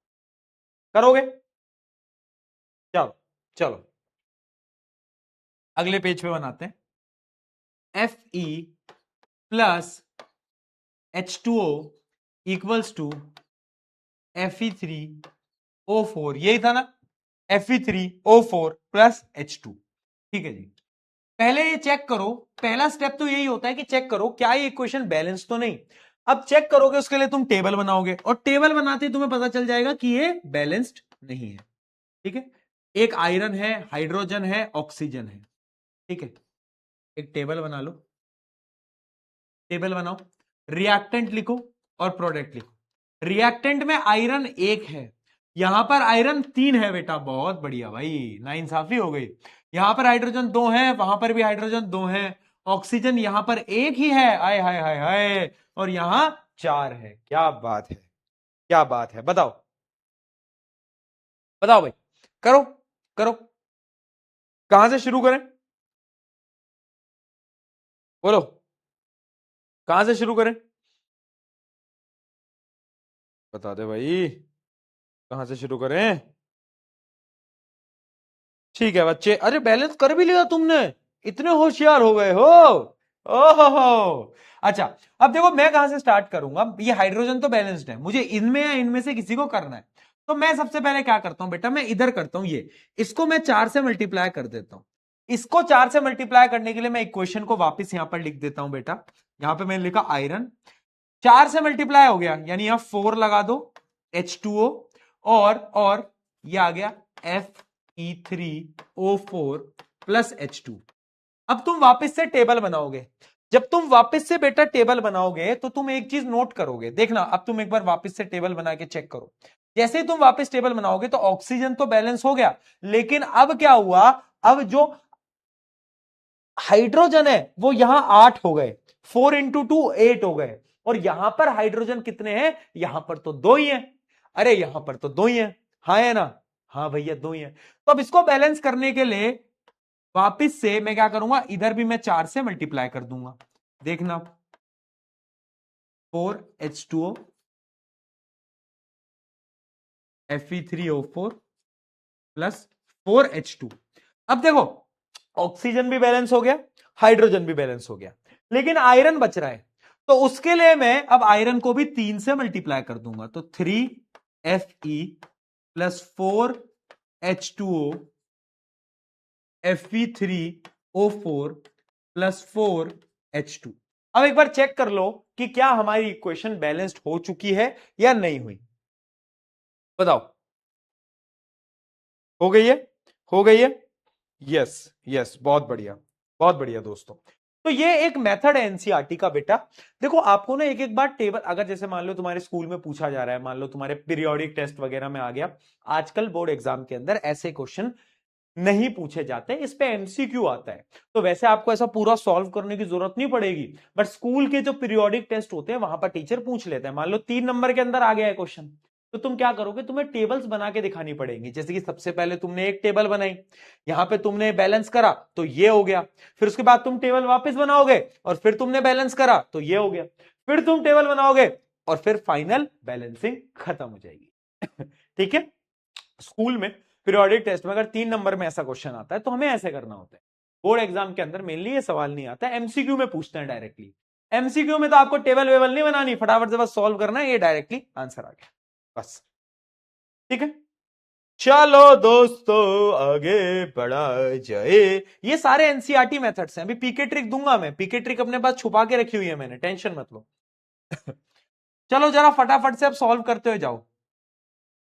करोगे? चलो चलो अगले पेज पे बनाते हैं। Fe plus H2O equals to Fe3O4, यही था ना, Fe3O4 प्लस H2। ठीक है जी, पहले ये चेक करो, पहला स्टेप तो यही होता है कि चेक करो क्या ये इक्वेशन बैलेंस तो नहीं। अब चेक करोगे उसके लिए तुम टेबल बनाओगे, और टेबल बनाते ही तुम्हें पता चल जाएगा कि ये बैलेंस्ड नहीं है। ठीक है, एक आयरन है, हाइड्रोजन है, ऑक्सीजन है। ठीक है, एक टेबल बना लो, टेबल बनाओ, रिएक्टेंट लिखो और प्रोडक्ट लिखो। रिएक्टेंट में आयरन 1 है, यहां पर आयरन 3 है बेटा, बहुत बढ़िया भाई, नाइंसाफी हो गई। यहां पर हाइड्रोजन 2 है, वहां पर भी हाइड्रोजन 2 है, ऑक्सीजन यहां पर 1 ही है, आय हाय हाय हाय, और यहां 4 है। क्या बात है, क्या बात है, बताओ बताओ भाई, करो करो, कहां से शुरू करें, बोलो कहां से शुरू करें, बता दे भाई, कहां से शुरू करें? ठीक है बच्चे, अरे बैलेंस कर भी लिया तुमने, इतने होशियार हो गए हो, ओहो। अच्छा, अब देखो मैं कहां से स्टार्ट करूंगा, ये हाइड्रोजन तो बैलेंस्ड है, मुझे इनमें या इनमें से किसी को करना है। तो मैं सबसे पहले क्या करता हूं बेटा, मैं इधर करता हूं, ये इसको मैं 4 से मल्टीप्लाई कर देता हूं। इसको 4 से मल्टीप्लाई करने के लिए मैं इक्वेशन को वापस यहां पर लिख देता हूं बेटा। यहां पर मैंने लिखा आयरन 4 से मल्टीप्लाई हो गया, यानी यहां 4 लगा दो, H2O, और ये आ गया Fe3O4 प्लस H2। अब तुम वापस से टेबल बनाओगे, जब तुम वापस से बेटा टेबल बनाओगे तो तुम एक चीज नोट करोगे, देखना अब तुम एक बार वापस से टेबल बना के चेक करो। जैसे ही तुम वापस टेबल बनाओगे तो ऑक्सीजन तो बैलेंस हो गया, लेकिन अब क्या हुआ, अब जो हाइड्रोजन है वो यहां 8 हो गए, 4 इंटू 2 8 हो गए, और यहां पर हाइड्रोजन कितने हैं, यहां पर तो 2 ही हैं, अरे यहां पर तो 2 ही हैं, हाँ है ना, हाँ भैया 2 ही हैं। तो अब इसको बैलेंस करने के लिए वापिस से मैं क्या करूंगा, इधर भी मैं 4 से मल्टीप्लाई कर दूंगा, देखना 4H2O Fe3O4 प्लस 4H2। अब देखो ऑक्सीजन भी बैलेंस हो गया, हाइड्रोजन भी बैलेंस हो गया, लेकिन आयरन बच रहा है, तो उसके लिए मैं अब आयरन को भी 3 से मल्टीप्लाई कर दूंगा, तो 3Fe plus 4H2O Fe3O4 plus 4H2। अब एक बार चेक कर लो कि क्या हमारी इक्वेशन बैलेंस्ड हो चुकी है या नहीं हुई, बताओ, हो गई है, हो गई है, यस यस, बहुत बढ़िया, बहुत बढ़िया दोस्तों। तो ये एक मेथड है एनसीईआरटी का बेटा। देखो आपको ना एक एक बार टेबल, अगर जैसे मान लो तुम्हारे स्कूल में पूछा जा रहा है, मान लो तुम्हारे पीरियोडिक टेस्ट वगैरह में आ गया, आजकल बोर्ड एग्जाम के अंदर ऐसे क्वेश्चन नहीं पूछे जाते, इस पे एमसीक्यू आता है, तो वैसे आपको ऐसा पूरा सॉल्व करने की जरूरत नहीं पड़ेगी, बट स्कूल के जो पीरियोडिक टेस्ट होते हैं वहां पर टीचर पूछ लेते हैं। मान लो 3 नंबर के अंदर आ गया है क्वेश्चन, तो तुम क्या करोगे, तुम्हें टेबल्स बना के दिखानी पड़ेंगी। जैसे कि सबसे पहले तुमने एक टेबल बनाई, यहां पे तुमने बैलेंस करा तो ये हो गया, फिर उसके बाद तुम टेबल वापस बनाओगे और फिर तुमने बैलेंस करा तो ये हो गया, फिर तुम टेबल बनाओगे और फिर फाइनल बैलेंसिंग खत्म हो जाएगी। ठीक है। स्कूल में पीरियोडिक टेस्ट में अगर 3 नंबर में ऐसा क्वेश्चन आता है तो हमें ऐसे करना होता है। बोर्ड एग्जाम के अंदर मेनली ये सवाल नहीं आता, एमसीक्यू में पूछते हैं डायरेक्टली। एमसीक्यू में तो आपको टेबल वेबल नहीं बनानी, फटाफट से बस सॉल्व करना है, ये डायरेक्टली आंसर आ गया बस। ठीक है, चलो दोस्तों आगे बढ़ा जाए। ये सारे एनसीईआरटी मेथड्स हैं। अभी पीके ट्रिक दूंगा मैं, पीके ट्रिक अपने पास छुपा के रखी हुई है मैंने, टेंशन मत लो। चलो जरा फटाफट से अब सॉल्व करते हुए जाओ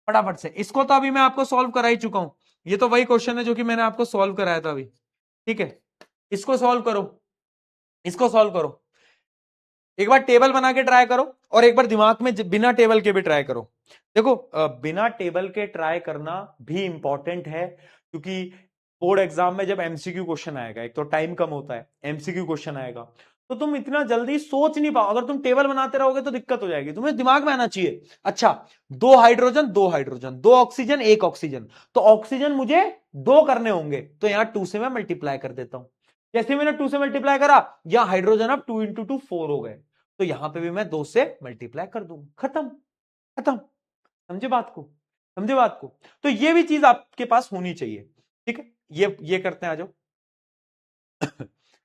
फटाफट से। इसको तो अभी मैं आपको सॉल्व करा ही चुका हूं, ये तो वही क्वेश्चन है जो कि मैंने आपको सॉल्व कराया था अभी। ठीक है, इसको सॉल्व करो, इसको सॉल्व करो, एक बार टेबल बना के ट्राई करो और एक बार दिमाग में बिना टेबल के भी ट्राई करो। देखो बिना टेबल के ट्राई करना भी इंपॉर्टेंट है, क्योंकि बोर्ड एग्जाम में जब एमसीक्यू क्वेश्चन आएगा, एक तो टाइम कम होता है, एमसीक्यू क्वेश्चन आएगा तो तुम इतना जल्दी सोच नहीं पाओ। अगर तुम टेबल बनाते रहोगे तो दिक्कत हो जाएगी, तुम्हें दिमाग में आना चाहिए अच्छा 2 हाइड्रोजन 2 हाइड्रोजन 2 ऑक्सीजन 1 ऑक्सीजन, तो ऑक्सीजन मुझे 2 करने होंगे, तो यहां 2 से मैं मल्टीप्लाई कर देता हूं। जैसे मैंने 2 से मल्टीप्लाई करा, यहां हाइड्रोजन अब 2 इंटू 2 4 हो गए, तो यहां पे भी मैं 2 से मल्टीप्लाई कर दूंगा, खत्म खत्म। समझे बात को, समझे बात को। तो ये भी चीज आपके पास होनी चाहिए। ठीक है, ये करते हैं, आ जाओ।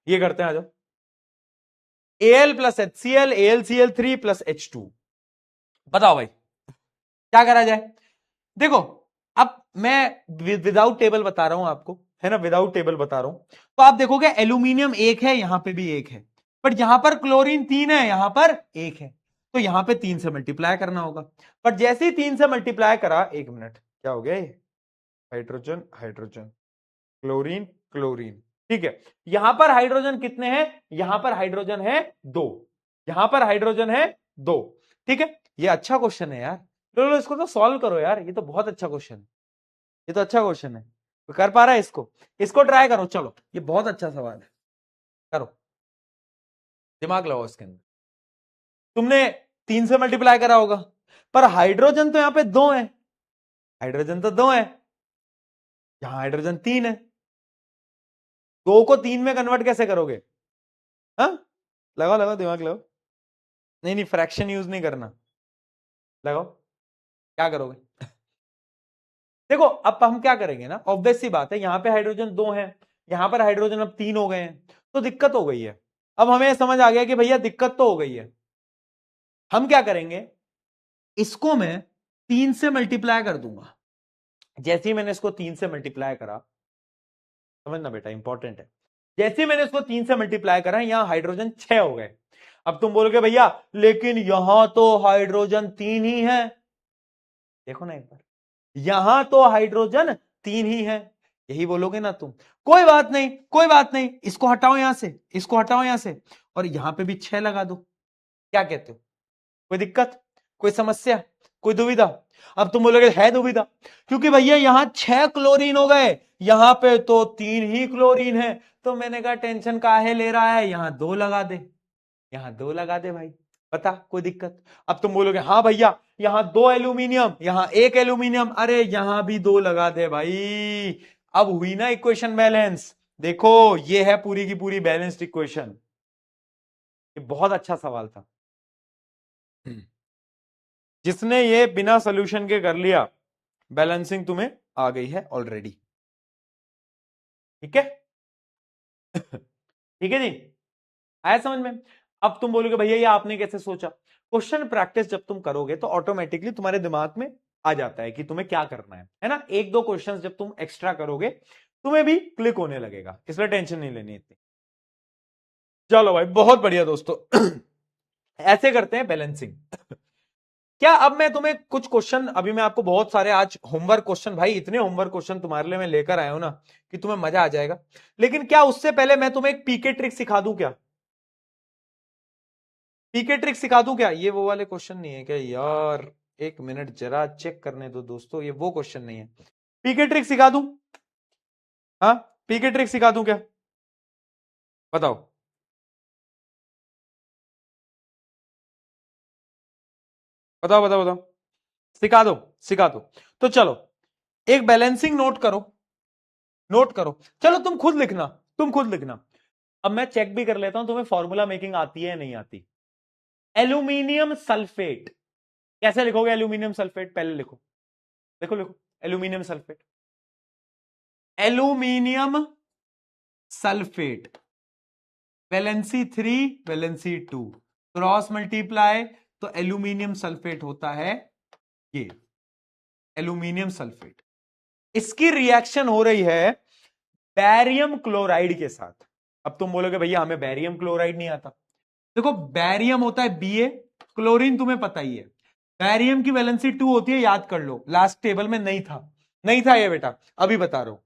ये करते हैं, आ जाओ। Al plus HCl AlCl3 plus H2, बताओ भाई क्या करा जाए। देखो अब मैं विदाउट टेबल बता रहा हूं आपको, है ना, विदाउट टेबल बता रहा हूं। तो आप देखोगे एल्यूमिनियम 1 है, यहां पे भी 1 है, बट यहां पर क्लोरीन 3 है, यहां पर 1 है, तो यहां पे 3 से मल्टीप्लाई करना होगा। बट जैसे ही 3 से मल्टीप्लाई करा, 1 मिनट, क्या हो गया ये, हाइड्रोजन हाइड्रोजन क्लोरीन क्लोरीन। ठीक है, यहां पर हाइड्रोजन कितने हैं, यहां पर हाइड्रोजन है 2, यहां पर हाइड्रोजन है 2। ठीक है, ये अच्छा क्वेश्चन है यार, लो इसको तो सॉल्व करो यार, ये तो बहुत अच्छा क्वेश्चन है, ये तो अच्छा क्वेश्चन है, तो कर पा रहा है इसको, इसको ट्राई करो। चलो ये बहुत अच्छा सवाल है, करो, दिमाग लगाओ इसके अंदर। तुमने 3 से मल्टीप्लाई करा होगा, पर हाइड्रोजन तो यहां पे 2 है, हाइड्रोजन तो 2 है, यहां हाइड्रोजन 3 है, 2 को 3 में कन्वर्ट कैसे करोगे? हाँ, लगाओ लगाओ दिमाग लगाओ, नहीं नहीं फ्रैक्शन यूज नहीं करना, लगाओ, क्या करोगे? देखो अब हम क्या करेंगे ना, ऑब्वियस सी बात है, यहां पे हाइड्रोजन 2 है, यहां पर हाइड्रोजन अब 3 हो गए हैं, तो दिक्कत हो गई है। अब हमें समझ आ गया कि भैया दिक्कत तो हो गई है, हम क्या करेंगे, इसको मैं 3 से मल्टीप्लाई कर दूंगा। जैसे ही मैंने इसको 3 से मल्टीप्लाई करा, समझना बेटा इंपॉर्टेंट है, जैसे ही मैंने इसको 3 से मल्टीप्लाई करा, यहां हाइड्रोजन 6 हो गए। अब तुम बोलोगे भैया लेकिन यहां तो हाइड्रोजन 3 ही है, देखो ना एक बार, यहां तो हाइड्रोजन 3 ही है, यही बोलोगे ना तुम, कोई बात नहीं कोई बात नहीं, इसको हटाओ यहां से, इसको हटाओ यहां से, और यहां पे भी 6 लगा दो, क्या कहते हो, कोई दिक्कत, कोई समस्या, कोई दुविधा? अब तुम बोलोगे है दुविधा, क्योंकि भैया यहां 6 क्लोरीन हो गए, यहां पे तो 3 ही क्लोरीन है, तो मैंने कहा टेंशन काहे ले रहा है, यहां 2 लगा दे, यहां 2 लगा दे भाई, बता कोई दिक्कत? अब तुम बोलोगे हाँ भैया यहां 2 एल्यूमिनियम, यहां 1 एल्यूमिनियम, अरे यहां भी 2 लगा दे भाई, अब हुई ना इक्वेशन बैलेंस। देखो ये है पूरी की पूरी बैलेंस्ड इक्वेशन, ये बहुत अच्छा सवाल था, जिसने ये बिना सोल्यूशन के कर लिया, बैलेंसिंग तुम्हें आ गई है ऑलरेडी। ठीक है? ठीक है जी, आया समझ में? अब तुम बोलोगे भैया ये आपने कैसे सोचा? क्वेश्चन प्रैक्टिस जब तुम करोगे तो ऑटोमेटिकली तुम्हारे दिमाग में आ जाता है कि तुम्हें क्या करना है ना। 1-2 क्वेश्चन जब तुम एक्स्ट्रा करोगे तुम्हें भी क्लिक होने लगेगा, इसलिए टेंशन नहीं लेनी इतनी। चलो भाई बहुत बढ़िया दोस्तों। ऐसे करते हैं बैलेंसिंग। क्या अब मैं तुम्हें कुछ क्वेश्चन, अभी मैं आपको बहुत सारे आज होमवर्क क्वेश्चन, भाई इतने होमवर्क क्वेश्चन तुम्हारे लिए मैं लेकर आया हूं ना कि तुम्हें मजा आ जाएगा, लेकिन क्या उससे पहले मैं तुम्हें एक पीके ट्रिक सिखा दूं क्या? पीके ट्रिक सिखा दूं क्या? ये वो वाले क्वेश्चन नहीं है क्या यार, एक मिनट जरा चेक करने दो दोस्तों, ये वो क्वेश्चन नहीं है। पीके ट्रिक सिखा दूं? हाँ पीके ट्रिक सिखा दूं क्या, बताओ? बताओ बताओ बताओ, सिखा दो, सिखा दो। तो चलो एक बैलेंसिंग नोट करो, नोट करो। चलो तुम खुद लिखना, तुम खुद लिखना। अब मैं चेक भी कर लेता हूं तुम्हें फॉर्मूला मेकिंग आती है या नहीं आती। एल्यूमिनियम सल्फेट कैसे लिखोगे? एल्यूमिनियम सल्फेट पहले लिखो, देखो लिखो aluminium sulphate. Aluminium sulphate valency 3 valency 2 cross multiply, तो एल्यूमिनियम सल्फेट होता है ये एल्यूमिनियम सल्फेट। इसकी रिएक्शन हो रही है बैरियम क्लोराइड के साथ। अब तुम बोलोगे भैया हमें बैरियम क्लोराइड नहीं आता। देखो बैरियम होता है Ba, क्लोरीन तुम्हें पता ही है। बैरियम की वैलेंसी 2 होती है, याद कर लो, लास्ट टेबल में नहीं था, नहीं था ये बेटा, अभी बता रहा हूं।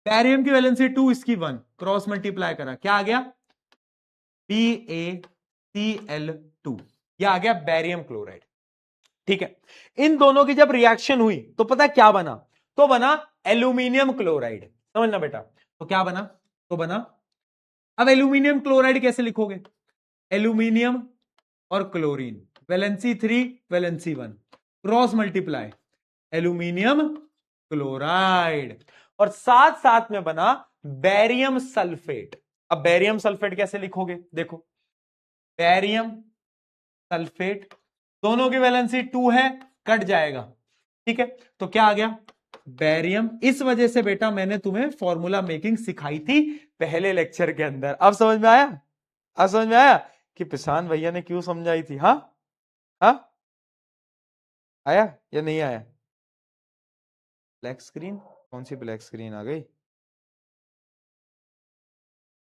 बैरियम की वैलेंसी 2, इसकी 1, क्रॉस मल्टीप्लाई करा, क्या आ गया? BaCl2, ये आ गया बैरियम क्लोराइड। ठीक है, इन दोनों की जब रिएक्शन हुई तो पता क्या बना? तो बना एल्यूमिनियम क्लोराइड। समझना बेटा, तो क्या बना? तो बना, अब एल्यूमिनियम क्लोराइड कैसे लिखोगे? एल्यूमिनियम और chlorine, valency 3 valency 1, cross multiply, aluminium chloride, और साथ साथ में बना बैरियम सल्फेट। अब बैरियम सल्फेट कैसे लिखोगे? देखो बैरियम सल्फेट, दोनों की वैलेंसी 2 है, कट जाएगा। ठीक है, तो क्या आ गया? बैरियम। इस वजह से बेटा मैंने तुम्हें फॉर्मूला मेकिंग सिखाई थी पहले लेक्चर के अंदर। अब समझ में आया? अब समझ में आया कि पिसान भैया ने क्यों समझाई थी? हाँ हाँ, आया या नहीं आया? Black screen? कौन सी ब्लैक स्क्रीन आ गई?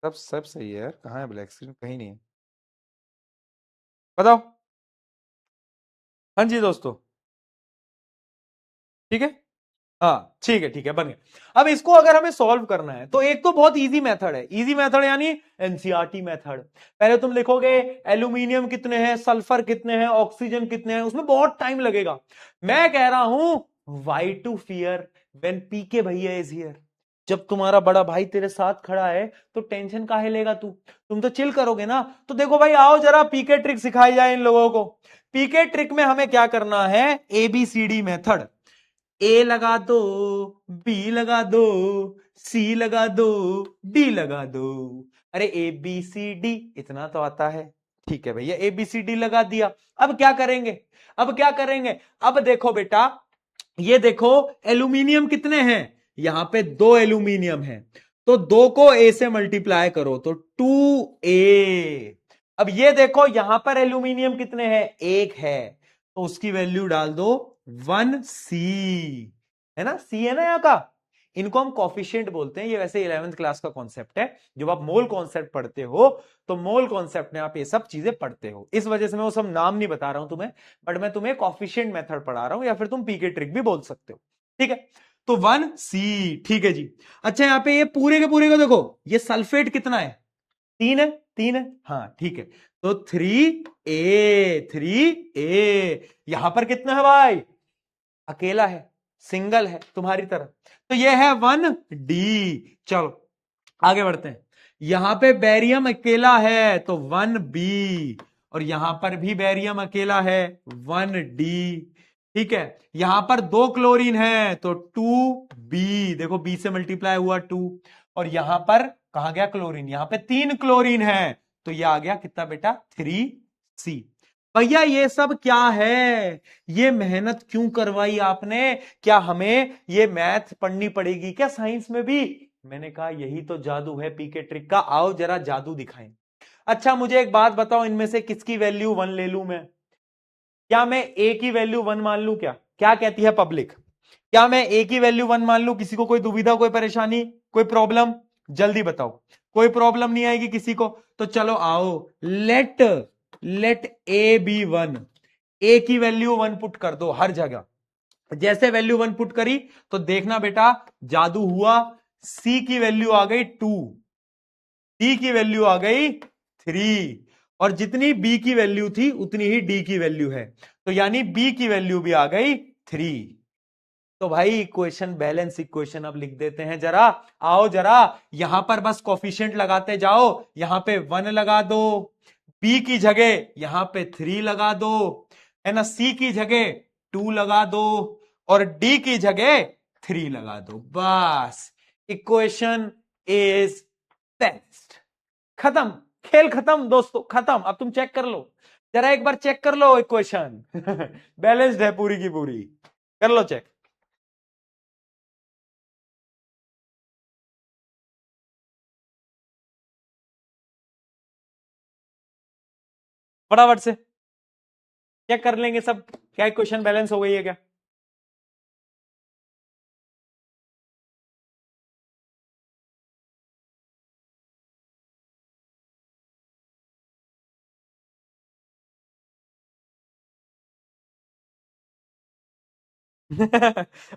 सब सही है यार, कहाँ है ब्लैक स्क्रीन? कहीं नहीं है, बताओ। हाँ जी दोस्तों, ठीक है, हाँ ठीक है, ठीक है, बन गया। अब इसको अगर हमें सॉल्व करना है तो एक तो बहुत इजी मेथड है, इजी मेथड यानी एनसीईआरटी मेथड। पहले तुम लिखोगे एल्यूमिनियम कितने हैं, सल्फर कितने हैं, ऑक्सीजन कितने हैं, उसमें बहुत टाइम लगेगा। मैं कह रहा हूं व्हाई टू फियर व्हेन पीके भैया इज हियर। जब तुम्हारा बड़ा भाई तेरे साथ खड़ा है तो टेंशन काहे लेगा तू? तुम तो चिल करोगे ना। तो देखो भाई, आओ जरा पीके ट्रिक सिखाई जाए इन लोगों को। पीके ट्रिक में हमें क्या करना है? ABCD method. ए लगा दो, बी लगा दो, सी लगा दो, डी लगा दो। अरे ABCD इतना तो आता है, ठीक है भैया ABCD लगा दिया। अब क्या करेंगे? अब क्या करेंगे? अब देखो बेटा, ये देखो एल्यूमिनियम कितने हैं? यहां पे 2 एल्यूमिनियम है, तो 2 को A से मल्टीप्लाई करो तो 2A। अब ये देखो यहां पर एल्यूमिनियम कितने हैं? 1 है, तो उसकी वैल्यू डाल दो 1C, है ना? C है ना यहां का। इनको हम कॉफिशिएंट बोलते हैं। ये वैसे 11th क्लास का कॉन्सेप्ट है। जब आप मोल कॉन्सेप्ट पढ़ते हो तो मोल कॉन्सेप्ट में आप ये सब चीजें पढ़ते हो, इस वजह से मैं वो सब नाम नहीं बता रहा हूं तुम्हें, बट मैं तुम्हें कॉफिशिएंट मेथड पढ़ा रहा हूं, या फिर तुम पीके ट्रिक भी बोल सकते हो। ठीक है, तो 1C, ठीक है जी। अच्छा यहां पे ये पूरे के पूरे को देखो, ये सल्फेट कितना है? 3 है, 3 है, हाँ ठीक है, तो 3A, 3A। यहां पर कितना है भाई? अकेला है, सिंगल है तुम्हारी तरह, तो ये है 1D। चलो आगे बढ़ते हैं। यहां पे बैरियम अकेला है तो 1B, और यहां पर भी बैरियम अकेला है 1D। ठीक है, यहां पर 2 क्लोरीन है तो 2B, देखो B से मल्टीप्लाई हुआ 2, और यहां पर कहा गया क्लोरीन? यहां पे 3 क्लोरीन है, तो यह आ गया कितना बेटा? 3C। भैया ये सब क्या है? ये मेहनत क्यों करवाई आपने? क्या हमें ये मैथ पढ़नी पड़ेगी क्या साइंस में भी? मैंने कहा यही तो जादू है पीके ट्रिक का, आओ जरा जादू दिखाएं। अच्छा मुझे एक बात बताओ, इनमें से किसकी वैल्यू 1 ले लूं मैं? क्या मैं A की वैल्यू 1 मान लूं? क्या कहती है पब्लिक? क्या मैं A की वैल्यू 1 मान लूं? किसी को कोई दुविधा, कोई परेशानी, कोई प्रॉब्लम? जल्दी बताओ, कोई प्रॉब्लम नहीं आएगी किसी को? तो चलो आओ, लेट A बी 1। A की वैल्यू 1 पुट कर दो हर जगह। जैसे वैल्यू 1 पुट करी तो देखना बेटा जादू हुआ। C की वैल्यू आ गई 2, D की वैल्यू आ गई 3, और जितनी B की वैल्यू थी उतनी ही D की वैल्यू है, तो यानी B की वैल्यू भी आ गई 3। तो भाई इक्वेशन, बैलेंस इक्वेशन अब लिख देते हैं जरा। आओ जरा, यहां पर बस कोफिशिएंट लगाते जाओ। यहां पे 1 लगा दो, B की जगह यहां पे 3 लगा दो, है ना? C की जगह 2 लगा दो और डी की जगह 3 लगा दो, बस इक्वेशन इज बैलेंस्ड। खत्म, खेल खत्म दोस्तों, खत्म। अब तुम चेक कर लो, जरा एक बार चेक कर लो इक्वेशन बैलेंस्ड है पूरी की पूरी, कर लो चेक। फटाफट से चेक कर लेंगे सब, क्या इक्वेशन बैलेंस हो गई है क्या?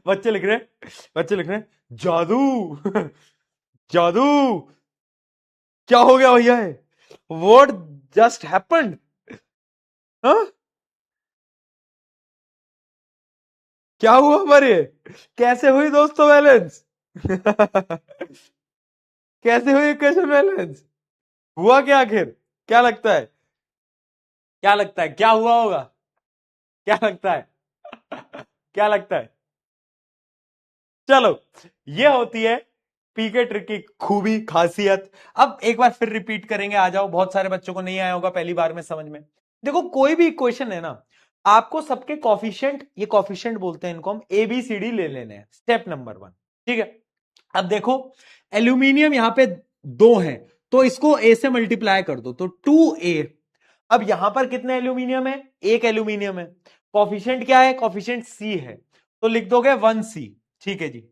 बच्चे लिख रहे, बच्चे लिख रहे जादू जादू, क्या हो गया भैया है, व्हाट जस्ट हैपेंड? हाँ, क्या हुआ हमारे, कैसे हुई दोस्तों बैलेंस? कैसे हुई इक्वेशन बैलेंस? हुआ क्या आखिर, क्या लगता है, क्या लगता है क्या हुआ होगा, क्या लगता है क्या लगता है? चलो, ये होती है पीके ट्रिक की खूबी, खासियत। अब एक बार फिर रिपीट करेंगे, आ जाओ, बहुत सारे बच्चों को नहीं आया होगा पहली बार में समझ में। देखो कोई भी इक्वेशन है ना, आपको सबके कॉफिशिएंट, ये कॉफिशिएंट बोलते हैं इनको हम, ABCD ले लेने हैं, स्टेप नंबर 1, ठीक है। अब देखो एल्यूमिनियम यहां पे 2 है, तो इसको A से मल्टीप्लाई कर दो, तो 2A। अब यहां पर कितने एल्यूमिनियम है, एक एल्यूमिनियम है, कॉफिशिएंट क्या है, कॉफिशिएंट C है, तो लिख दोगे 1C, ठीक है जी।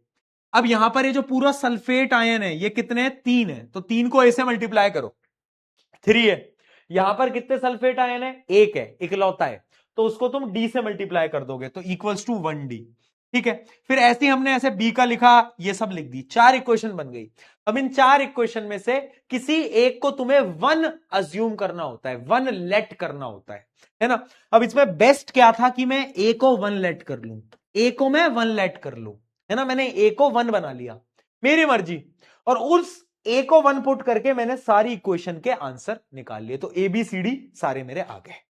अब यहां पर ये जो पूरा सल्फेट आयन है, ये कितने हैं, 3 है, तो 3 को A से मल्टीप्लाई करो, 3 है। यहां पर कितने सल्फेट आयन है, एक है, इकलौता है, तो उसको तुम D से मल्टीप्लाई कर दोगे, तो इक्वल्स टू 1D, ठीक है। फिर ऐसे ही हमने ऐसे B का लिखा, ये सब लिख दी, 4 इक्वेशन बन गई। अब इन 4 इक्वेशन में से किसी एक को तुम्हें 1 अज्यूम करना होता है, 1 लेट करना होता है ना। अब इसमें बेस्ट क्या था कि मैं A को 1 लेट कर लूं, A को मैं 1 लेट कर लूं, है ना, मैंने A को 1 बना लिया, मेरी मर्जी, और उस A को 1 पुट करके मैंने सारी इक्वेशन के आंसर निकाल लिए, तो ABCD सारे मेरे आ गए।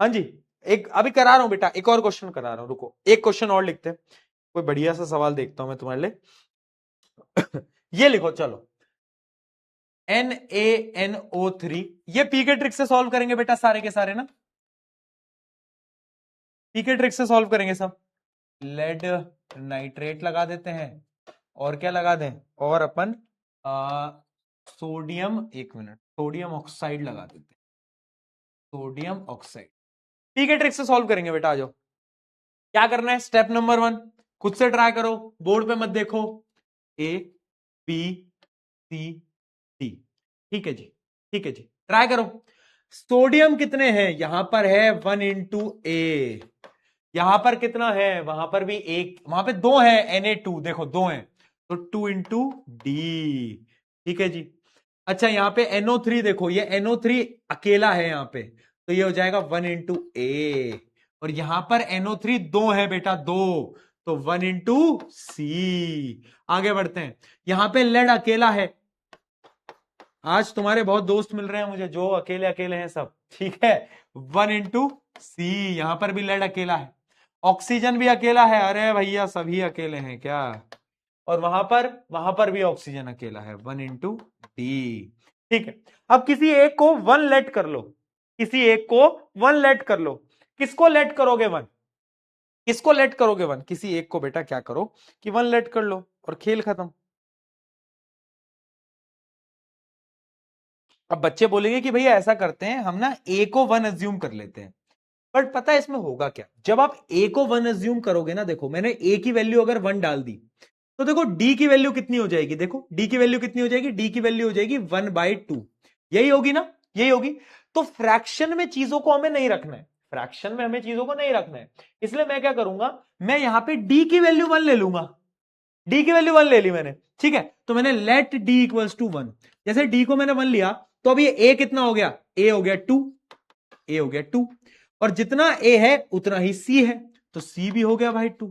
हाँ जी, एक अभी करा रहा हूं बेटा, एक और क्वेश्चन करा रहा हूं, रुको एक क्वेश्चन और लिखते हैं, कोई बढ़िया सा सवाल देखता हूं मैं तुम्हारे लिए ये लिखो चलो, NaNO3, ये पीके ट्रिक से सॉल्व करेंगे बेटा सारे के सारे ना, पीके ट्रिक से सॉल्व करेंगे सब। लेड नाइट्रेट लगा देते हैं, और क्या लगा दें, और अपन सोडियम, एक मिनट, सोडियम ऑक्साइड लगा देते हैं, सोडियम ऑक्साइड। पीके ट्रिक से सॉल्व करेंगे बेटा, आ जाओ। क्या करना है, स्टेप नंबर 1, खुद से ट्राई करो, बोर्ड पे मत देखो, A B C D, ठीक है जी, ठीक है जी, ट्राई करो। सोडियम कितने हैं, यहां पर है 1 इंटू A, यहां पर कितना है, वहां पर भी एक, वहां पे 2 है, Na2 देखो 2 है, तो 2 इंटू D, ठीक है जी। अच्छा यहां पे NO3 देखो, ये NO3 अकेला है यहां पे, तो ये हो जाएगा 1 इंटू A, और यहां पर NO3 2 है बेटा, 2, तो 1 इंटू C। आगे बढ़ते हैं, यहां पे लेड अकेला है, आज तुम्हारे बहुत दोस्त मिल रहे हैं मुझे जो अकेले अकेले हैं सब, ठीक है, 1 इंटू C, यहां पर भी लेड अकेला है, ऑक्सीजन भी अकेला है, अरे भैया सभी अकेले हैं क्या, और वहां पर भी ऑक्सीजन अकेला है, 1 इंटू D, ठीक है। अब किसी एक को 1 लेट कर लो, किसी एक को 1 लेट कर लो, किसको लेट करोगे 1, किसको लेट करोगे 1, किसी एक को बेटा क्या करो कि 1 लेट कर लो और खेल खत्म। अब बच्चे बोलेंगे कि भैया ऐसा करते हैं हम ना A को 1 अज्यूम कर लेते हैं, बट पता है इसमें होगा क्या, जब आप A को 1 अज्यूम करोगे ना, देखो मैंने A की वैल्यू अगर 1 डाल दी, तो देखो D की वैल्यू कितनी हो जाएगी, देखो D की वैल्यू कितनी हो जाएगी, D की वैल्यू हो जाएगी 1/2, यही होगी ना, यही होगी। तो फ्रैक्शन में चीजों को हमें नहीं रखना है, फ्रैक्शन में हमें चीजों को नहीं रखना है, इसलिए मैं क्या करूंगा, मैं यहां पे D की वैल्यू 1 ले लूंगा, D की वैल्यू 1 ले ली मैंने, ठीक है, तो मैंने लेट D इक्वल्स टू 1, जैसे D को मैंने 1 लिया, तो अब ये A कितना हो गया, A हो गया 2, A हो गया 2, और जितना A है उतना ही C है, तो C भी हो गया भाई 2,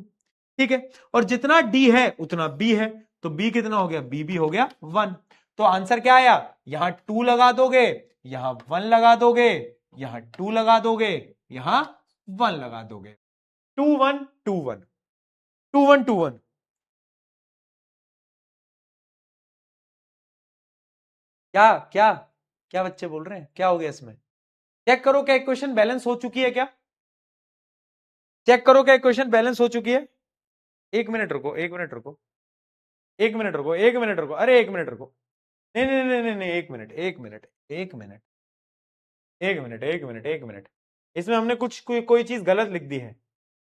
ठीक है, और जितना D है उतना B है, तो B कितना हो गया, B भी हो गया 1, तो आंसर क्या आया, यहां 2 लगा दोगे, यहां 1 लगा दोगे, यहां 2 लगा दोगे, यहां 1 लगा दोगे। 2 1 2 1 2 1 2 1। क्या क्या क्या बच्चे बोल रहे हैं, क्या हो गया इसमें? चेक करो क्या इक्वेशन बैलेंस हो चुकी है क्या? चेक करो क्या इक्वेशन बैलेंस हो चुकी है? एक मिनट रुको, एक मिनट रुको, एक मिनट रुको, एक मिनट रुको, अरे एक मिनट रुको, नहीं नहीं नहीं नहीं नहीं, एक मिनट एक मिनट एक मिनट एक मिनट एक मिनट एक मिनट, इसमें हमने कुछ कोई चीज गलत लिख दी है।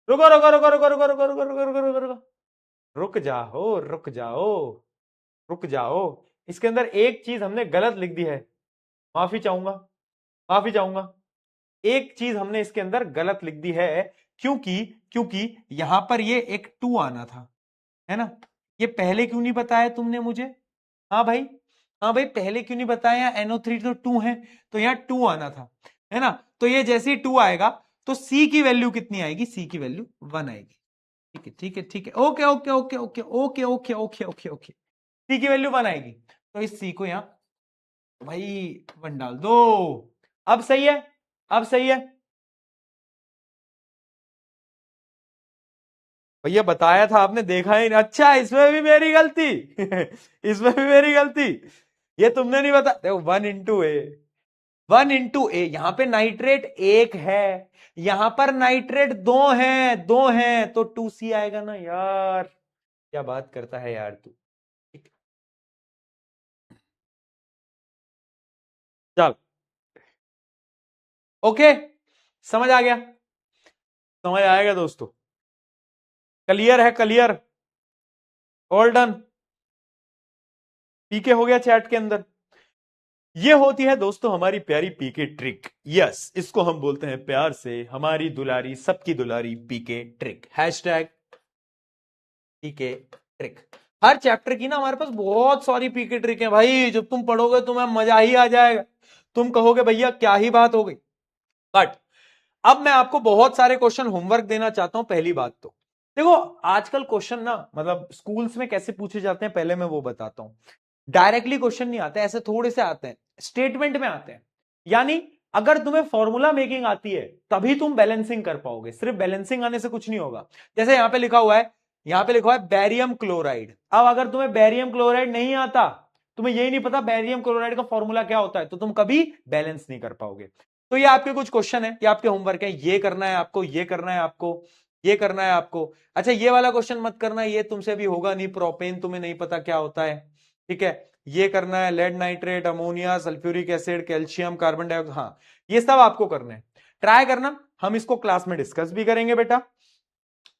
रुको रुको रुको रुको रुको रुको रुको रुको रुको रुको रुको, रुक जाओ रुक जाओ रुक जाओ। इसके अंदर एक चीज हमने गलत लिख दी है, माफी चाहूंगा, माफी चाहूंगा। एक चीज हमने इसके अंदर गलत लिख दी है, क्योंकि क्योंकि यहां पर ये एक 2 आना था, है ना? ये पहले क्यों नहीं बताया तुमने मुझे? हाँ भाई, हाँ भाई, पहले क्यों नहीं बताया? NO3 तो 2 है, तो यहाँ 2 आना था, है ना? तो ये जैसे ही 2 आएगा तो C की वैल्यू कितनी आएगी? C की वैल्यू 1 आएगी। ठीक है ठीक है ठीक है, okay okay okay okay okay okay okay okay okay, C की वैल्यू 1 आएगी, तो इस C को यहाँ भाई 1 डाल दो। अब सही है, अब सही है भैया, बताया था आपने, देखा ही नहीं। अच्छा, इसमें भी मेरी गलती इसमें भी मेरी गलती, ये तुमने नहीं बता। देखो 1 × A, 1 × A, यहां पे नाइट्रेट 1 है, यहां पर नाइट्रेट 2 है, 2 है, तो 2C आएगा ना यार। क्या बात करता है यार तू। चल ओके, समझ आ गया, समझ आएगा दोस्तों, क्लियर है, क्लियर, ऑल डन। पीके हो गया चैट के अंदर। ये होती है दोस्तों हमारी प्यारी पीके ट्रिक। यस, इसको हम बोलते हैं प्यार से हमारी दुलारी, सबकी दुलारी पीके ट्रिक। हैशटैग पीके ट्रिक। हर चैप्टर की ना हमारे पास बहुत सारी पीके ट्रिक है भाई, जब तुम पढ़ोगे तुम्हें मजा ही आ जाएगा, तुम कहोगे भैया क्या ही बात हो गई। बट अब मैं आपको बहुत सारे क्वेश्चन होमवर्क देना चाहता हूं। पहली बात तो देखो, आजकल क्वेश्चन ना मतलब स्कूल्स में कैसे पूछे जाते हैं पहले मैं वो बताता हूं। डायरेक्टली क्वेश्चन नहीं आते, ऐसे थोड़े से आते हैं, स्टेटमेंट में आते हैं। यानी अगर तुम्हें फॉर्मूला मेकिंग आती है तभी तुम बैलेंसिंग कर पाओगे, सिर्फ बैलेंसिंग आने से कुछ नहीं होगा। जैसे यहां पे लिखा हुआ है, यहां पे लिखा हुआ है बैरियम क्लोराइड। अब अगर तुम्हें बैरियम क्लोराइड नहीं आता, तुम्हें यही नहीं पता बैरियम क्लोराइड का फॉर्मूला क्या होता है, तो तुम कभी बैलेंस नहीं कर पाओगे। तो ये आपके कुछ क्वेश्चन है, ये आपके होमवर्क है, ये करना है आपको, ये करना है आपको, ये करना है आपको। अच्छा, ये वाला क्वेश्चन मत करना, ये तुमसे भी होगा नहीं, प्रोपेन तुम्हें नहीं पता क्या होता है, ठीक है। ये करना है lead nitrate, ammonia, sulphuric acid, calcium, carbon dioxide, हाँ ये सब आपको करना है, ट्राई करना। हम इसको क्लास में डिस्कस भी करेंगे बेटा,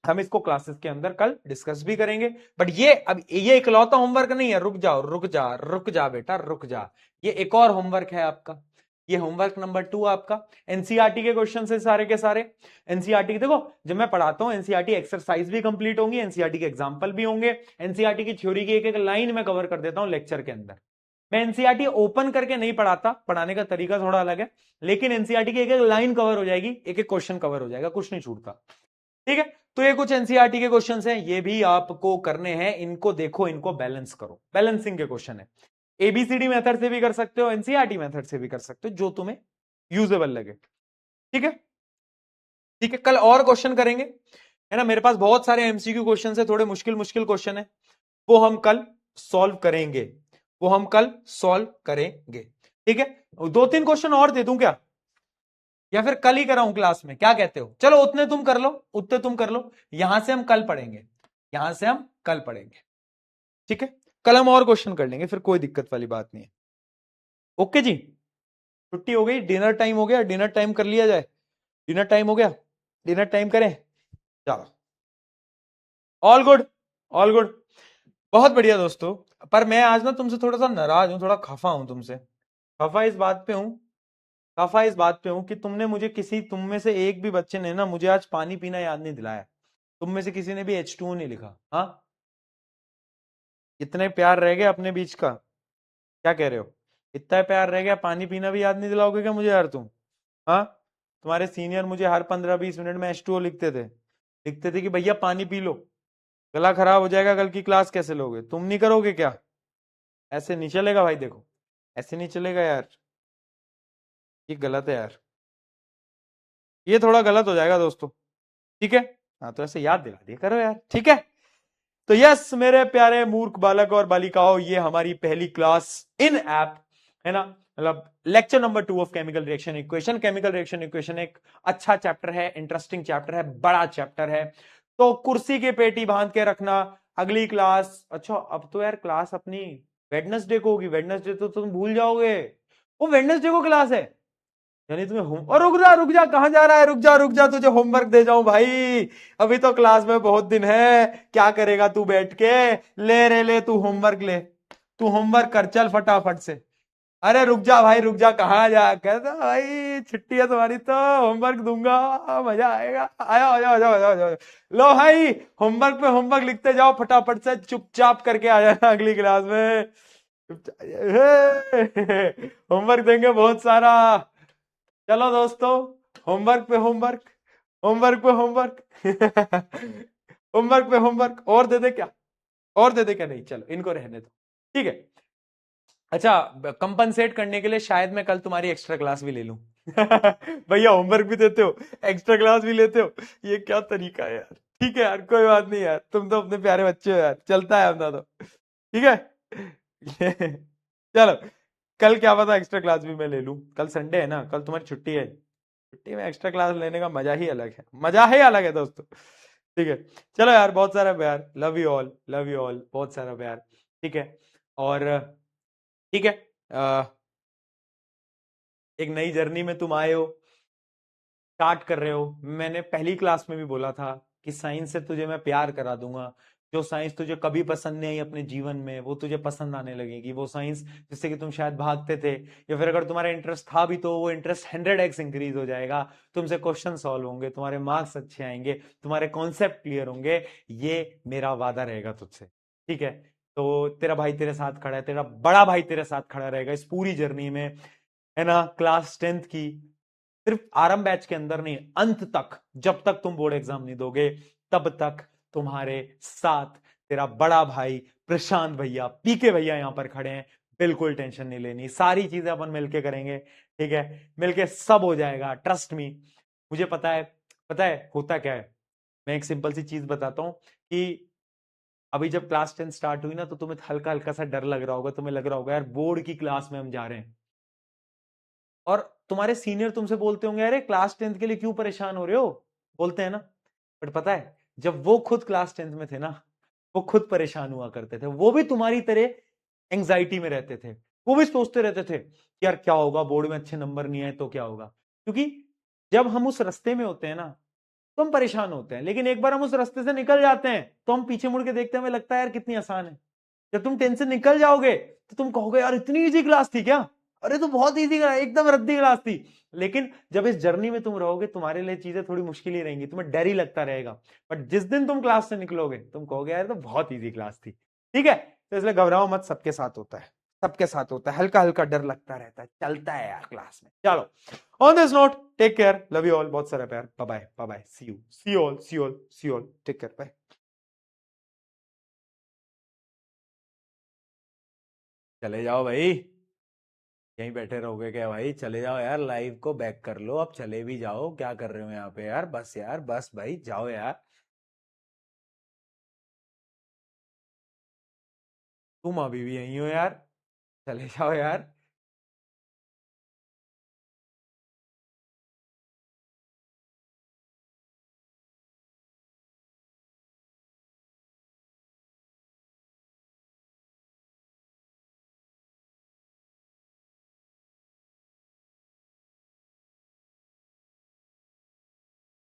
हम इसको क्लासेस के अंदर कल डिस्कस भी करेंगे। बट ये अब ये इकलौता होमवर्क नहीं है, रुक जाओ रुक जा रुक जा बेटा रुक जा, ये एक और होमवर्क है आपका, ये होमवर्क नंबर 2 आपका। एनसीईआरटी के क्वेश्चन से सारे के सारे एनसीईआरटी, देखो जब मैं पढ़ाता हूं एनसीईआरटी एक्सरसाइज भी कंप्लीट होंगी, एनसीईआरटी के एग्जांपल भी होंगे, एनसीईआरटी की थ्योरी की एक एक लाइन में कवर कर देता हूं लेक्चर के अंदर। मैं एनसीईआरटी ओपन करके नहीं पढ़ाता, पढ़ाने का तरीका थोड़ा अलग है, लेकिन एनसीईआरटी की एक एक लाइन कवर हो जाएगी, एक एक क्वेश्चन कवर हो जाएगा, कुछ नहीं छूटता, ठीक है। तो ये कुछ एनसीईआरटी के क्वेश्चंस हैं, ये भी आपको करने हैं, इनको देखो, इनको बैलेंस करो, बैलेंसिंग के क्वेश्चन है। एबीसीडी मेथड से भी कर सकते हो, एनसीईआरटी मेथड से भी कर सकते हो, जो तुम्हें यूजेबल लगे, ठीक है ठीक है। कल और क्वेश्चन करेंगे, है ना, मेरे पास बहुत सारे एमसीक्यू क्वेश्चन है, थोड़े मुश्किल मुश्किल क्वेश्चन है, वो हम कल सॉल्व करेंगे, वो हम कल सॉल्व करेंगे, ठीक है। 2-3 क्वेश्चन और दे दूं क्या, या फिर कल ही कराऊं क्लास में, क्या कहते हो? चलो उतने तुम कर लो, उतने तुम कर लो, यहां से हम कल पढ़ेंगे, यहां से हम कल पढ़ेंगे, ठीक है। कल हम और क्वेश्चन कर लेंगे, फिर कोई दिक्कत वाली बात नहीं है। ओके जी, छुट्टी हो गई, डिनर टाइम हो गया, डिनर टाइम कर लिया जाए, डिनर टाइम हो गया, डिनर टाइम करें, चलो ऑल गुड, ऑल गुड, बहुत बढ़िया दोस्तों। पर मैं आज ना तुमसे थोड़ा सा नाराज हूं, थोड़ा खफा हूं तुमसे, खफा इस बात पे हूं, खफा इस बात पे हूं कि तुमने मुझे तुम में से एक भी बच्चे ने ना मुझे आज पानी पीना याद नहीं दिलाया, तुम में से किसी ने भी H2O नहीं लिखा। हाँ, इतने प्यार रह गया अपने बीच का, क्या कह रहे हो? इतना प्यार रह गया, पानी पीना भी याद नहीं दिलाओगे क्या मुझे यार तुम? हाँ, तुम्हारे सीनियर मुझे हर 15-20 मिनट में H2O लिखते थे कि भैया पानी पी लो, गला खराब हो जाएगा, कल की क्लास कैसे लोगे? तुम नहीं करोगे क्या? ऐसे नहीं चलेगा भाई, देखो ऐसे नहीं चलेगा यार, ये गलत है यार। ये थोड़ा गलत हो जाएगा दोस्तों, ठीक है। हाँ तो ऐसे याद दिला दिया करो यार, ठीक है। तो यस मेरे प्यारे मूर्ख बालक और बालिकाओं, ये हमारी पहली क्लास इन ऐप है ना, मतलब lecture number 2 of chemical reaction equation. Chemical reaction equation एक अच्छा चैप्टर है, इंटरेस्टिंग चैप्टर है, बड़ा चैप्टर है, तो कुर्सी की पेटी बांध के रखना। अगली क्लास, अच्छा अब तो यार क्लास अपनी वेडनेसडे को होगी, वेडनेसडे तो तुम भूल जाओगे, वो वेडनेसडे को क्लास है, यानी तुम्हें होम, और रुक जा कहां जा रहा है, रुक जा तुझे होमवर्क दे जाऊं भाई, अभी तो क्लास में बहुत दिन है, क्या करेगा तू बैठ के, ले तू होमवर्क ले, तू होमवर्क कर चल फटाफट से। अरे रुक जा भाई, रुक जा, कहां जा, कहता भाई छुट्टी है तुम्हारी तो होमवर्क दूंगा, मजा आएगा, आया आ जाओ जाओ जाओ जाओ, लो भाई होमवर्क पे होमवर्क लिखते जाओ फटाफट से, चुपचाप करके आ जाना अगली क्लास में, होमवर्क देंगे बहुत सारा। चलो दोस्तों, होमवर्क पे होमवर्क, होमवर्क पे होमवर्क, होमवर्क पे होमवर्क, और दे दे क्या, और दे दे क्या, नहीं चलो इनको रहने दो, ठीक है। अच्छा, कंपनसेट करने के लिए शायद मैं कल तुम्हारी एक्स्ट्रा क्लास भी ले लूं। भैया होमवर्क भी देते हो, एक्स्ट्रा क्लास भी लेते हो, ये क्या तरीका है यार, ठीक है यार, कोई बात नहीं यार, तुम तो अपने प्यारे बच्चे हो यार, चलता है अपना तो, ठीक है। चलो, कल क्या पता एक्स्ट्रा क्लास भी मैं ले लूं, कल संडे है ना, कल तुम्हारी छुट्टी है, छुट्टी में एक्स्ट्रा क्लास लेने का मजा ही अलग है, मजा ही अलग है दोस्तों, ठीक है। चलो यार, बहुत सारा प्यार, love you all, love you all, बहुत सारा प्यार, ठीक है। और ठीक है, एक नई जर्नी में तुम आए हो, स्टार्ट कर रहे हो। मैंने पहली क्लास में भी बोला था कि साइंस से तुझे मैं प्यार करा दूंगा, जो साइंस तुझे कभी पसंद नहीं आई अपने जीवन में, वो तुझे पसंद आने लगेगी, वो साइंस जिससे कि तुम शायद भागते थे, या फिर अगर तुम्हारा इंटरेस्ट था भी तो वो इंटरेस्ट 100x इंक्रीज हो जाएगा, तुमसे क्वेश्चन सॉल्व होंगे, तुम्हारे मार्क्स अच्छे आएंगे, तुम्हारे कॉन्सेप्ट क्लियर होंगे, ये मेरा वादा रहेगा तुझसे, ठीक है। तो तेरा भाई तेरे साथ खड़ा है, तेरा बड़ा भाई तेरे साथ खड़ा रहेगा इस पूरी जर्नी में, है ना, क्लास 10th की, सिर्फ आरंभ बैच के अंदर नहीं, अंत तक, जब तक तुम बोर्ड एग्जाम नहीं दोगे तब तक तुम्हारे साथ तेरा बड़ा भाई प्रशांत भैया, पीके भैया यहां पर खड़े हैं, बिल्कुल टेंशन नहीं लेनी, सारी चीजें अपन मिलके करेंगे, ठीक है, मिलके सब हो जाएगा, ट्रस्ट मी। मुझे पता है होता क्या है, मैं एक सिंपल सी चीज बताता हूं कि अभी जब क्लास 10 स्टार्ट हुई ना, तो तुम्हें हल्का हल्का सा डर लग रहा होगा, तुम्हें लग रहा होगा यार बोर्ड की क्लास में हम जा रहे हैं, और तुम्हारे सीनियर तुमसे बोलते होंगे अरे क्लास 10th के लिए क्यों परेशान हो रहे हो, बोलते हैं ना, बट पता है जब वो खुद क्लास 10th में थे ना, वो खुद परेशान हुआ करते थे, वो भी तुम्हारी तरह एंग्जाइटी में रहते थे, वो भी सोचते रहते थे कि यार क्या होगा, बोर्ड में अच्छे नंबर नहीं आए तो क्या होगा, क्योंकि जब हम उस रास्ते में होते हैं ना तो हम परेशान होते हैं, लेकिन एक बार हम उस रास्ते से निकल जाते हैं तो हम पीछे मुड़ के देखते हैं, हमें लगता है यार कितनी आसान है। जब तुम टेंशन निकल जाओगे तो तुम कहोगे यार इतनी इजी क्लास थी क्या, अरे तो बहुत इजी क्लास, एकदम रद्दी क्लास थी। लेकिन जब इस जर्नी में तुम रहोगे तुम्हारे लिए चीजें थोड़ी मुश्किल ही रहेंगी, तुम्हें डर ही लगता रहेगा, बट जिस दिन तुम क्लास से निकलोगे तुम कहोगे यार तो बहुत इजी क्लास थी, ठीक है। तो इसलिए घबराओ मत, सबके साथ होता है, सबके साथ होता है, हल्का हल्का डर लगता रहता है, चलता है यार क्लास में। चलो, on this note, take care, love you all, बहुत सारा प्यार, bye bye, bye bye, see you, see all, see all, see all, take care, bye. चले जाओ भाई, यहीं बैठे रहोगे क्या भाई, चले जाओ यार, लाइव को बैक कर लो, अब चले भी जाओ, क्या कर रहे हो यहाँ पे यार, बस यार, बस भाई जाओ यार, तुम अभी भी यहीं हो यार, चले जाओ यार।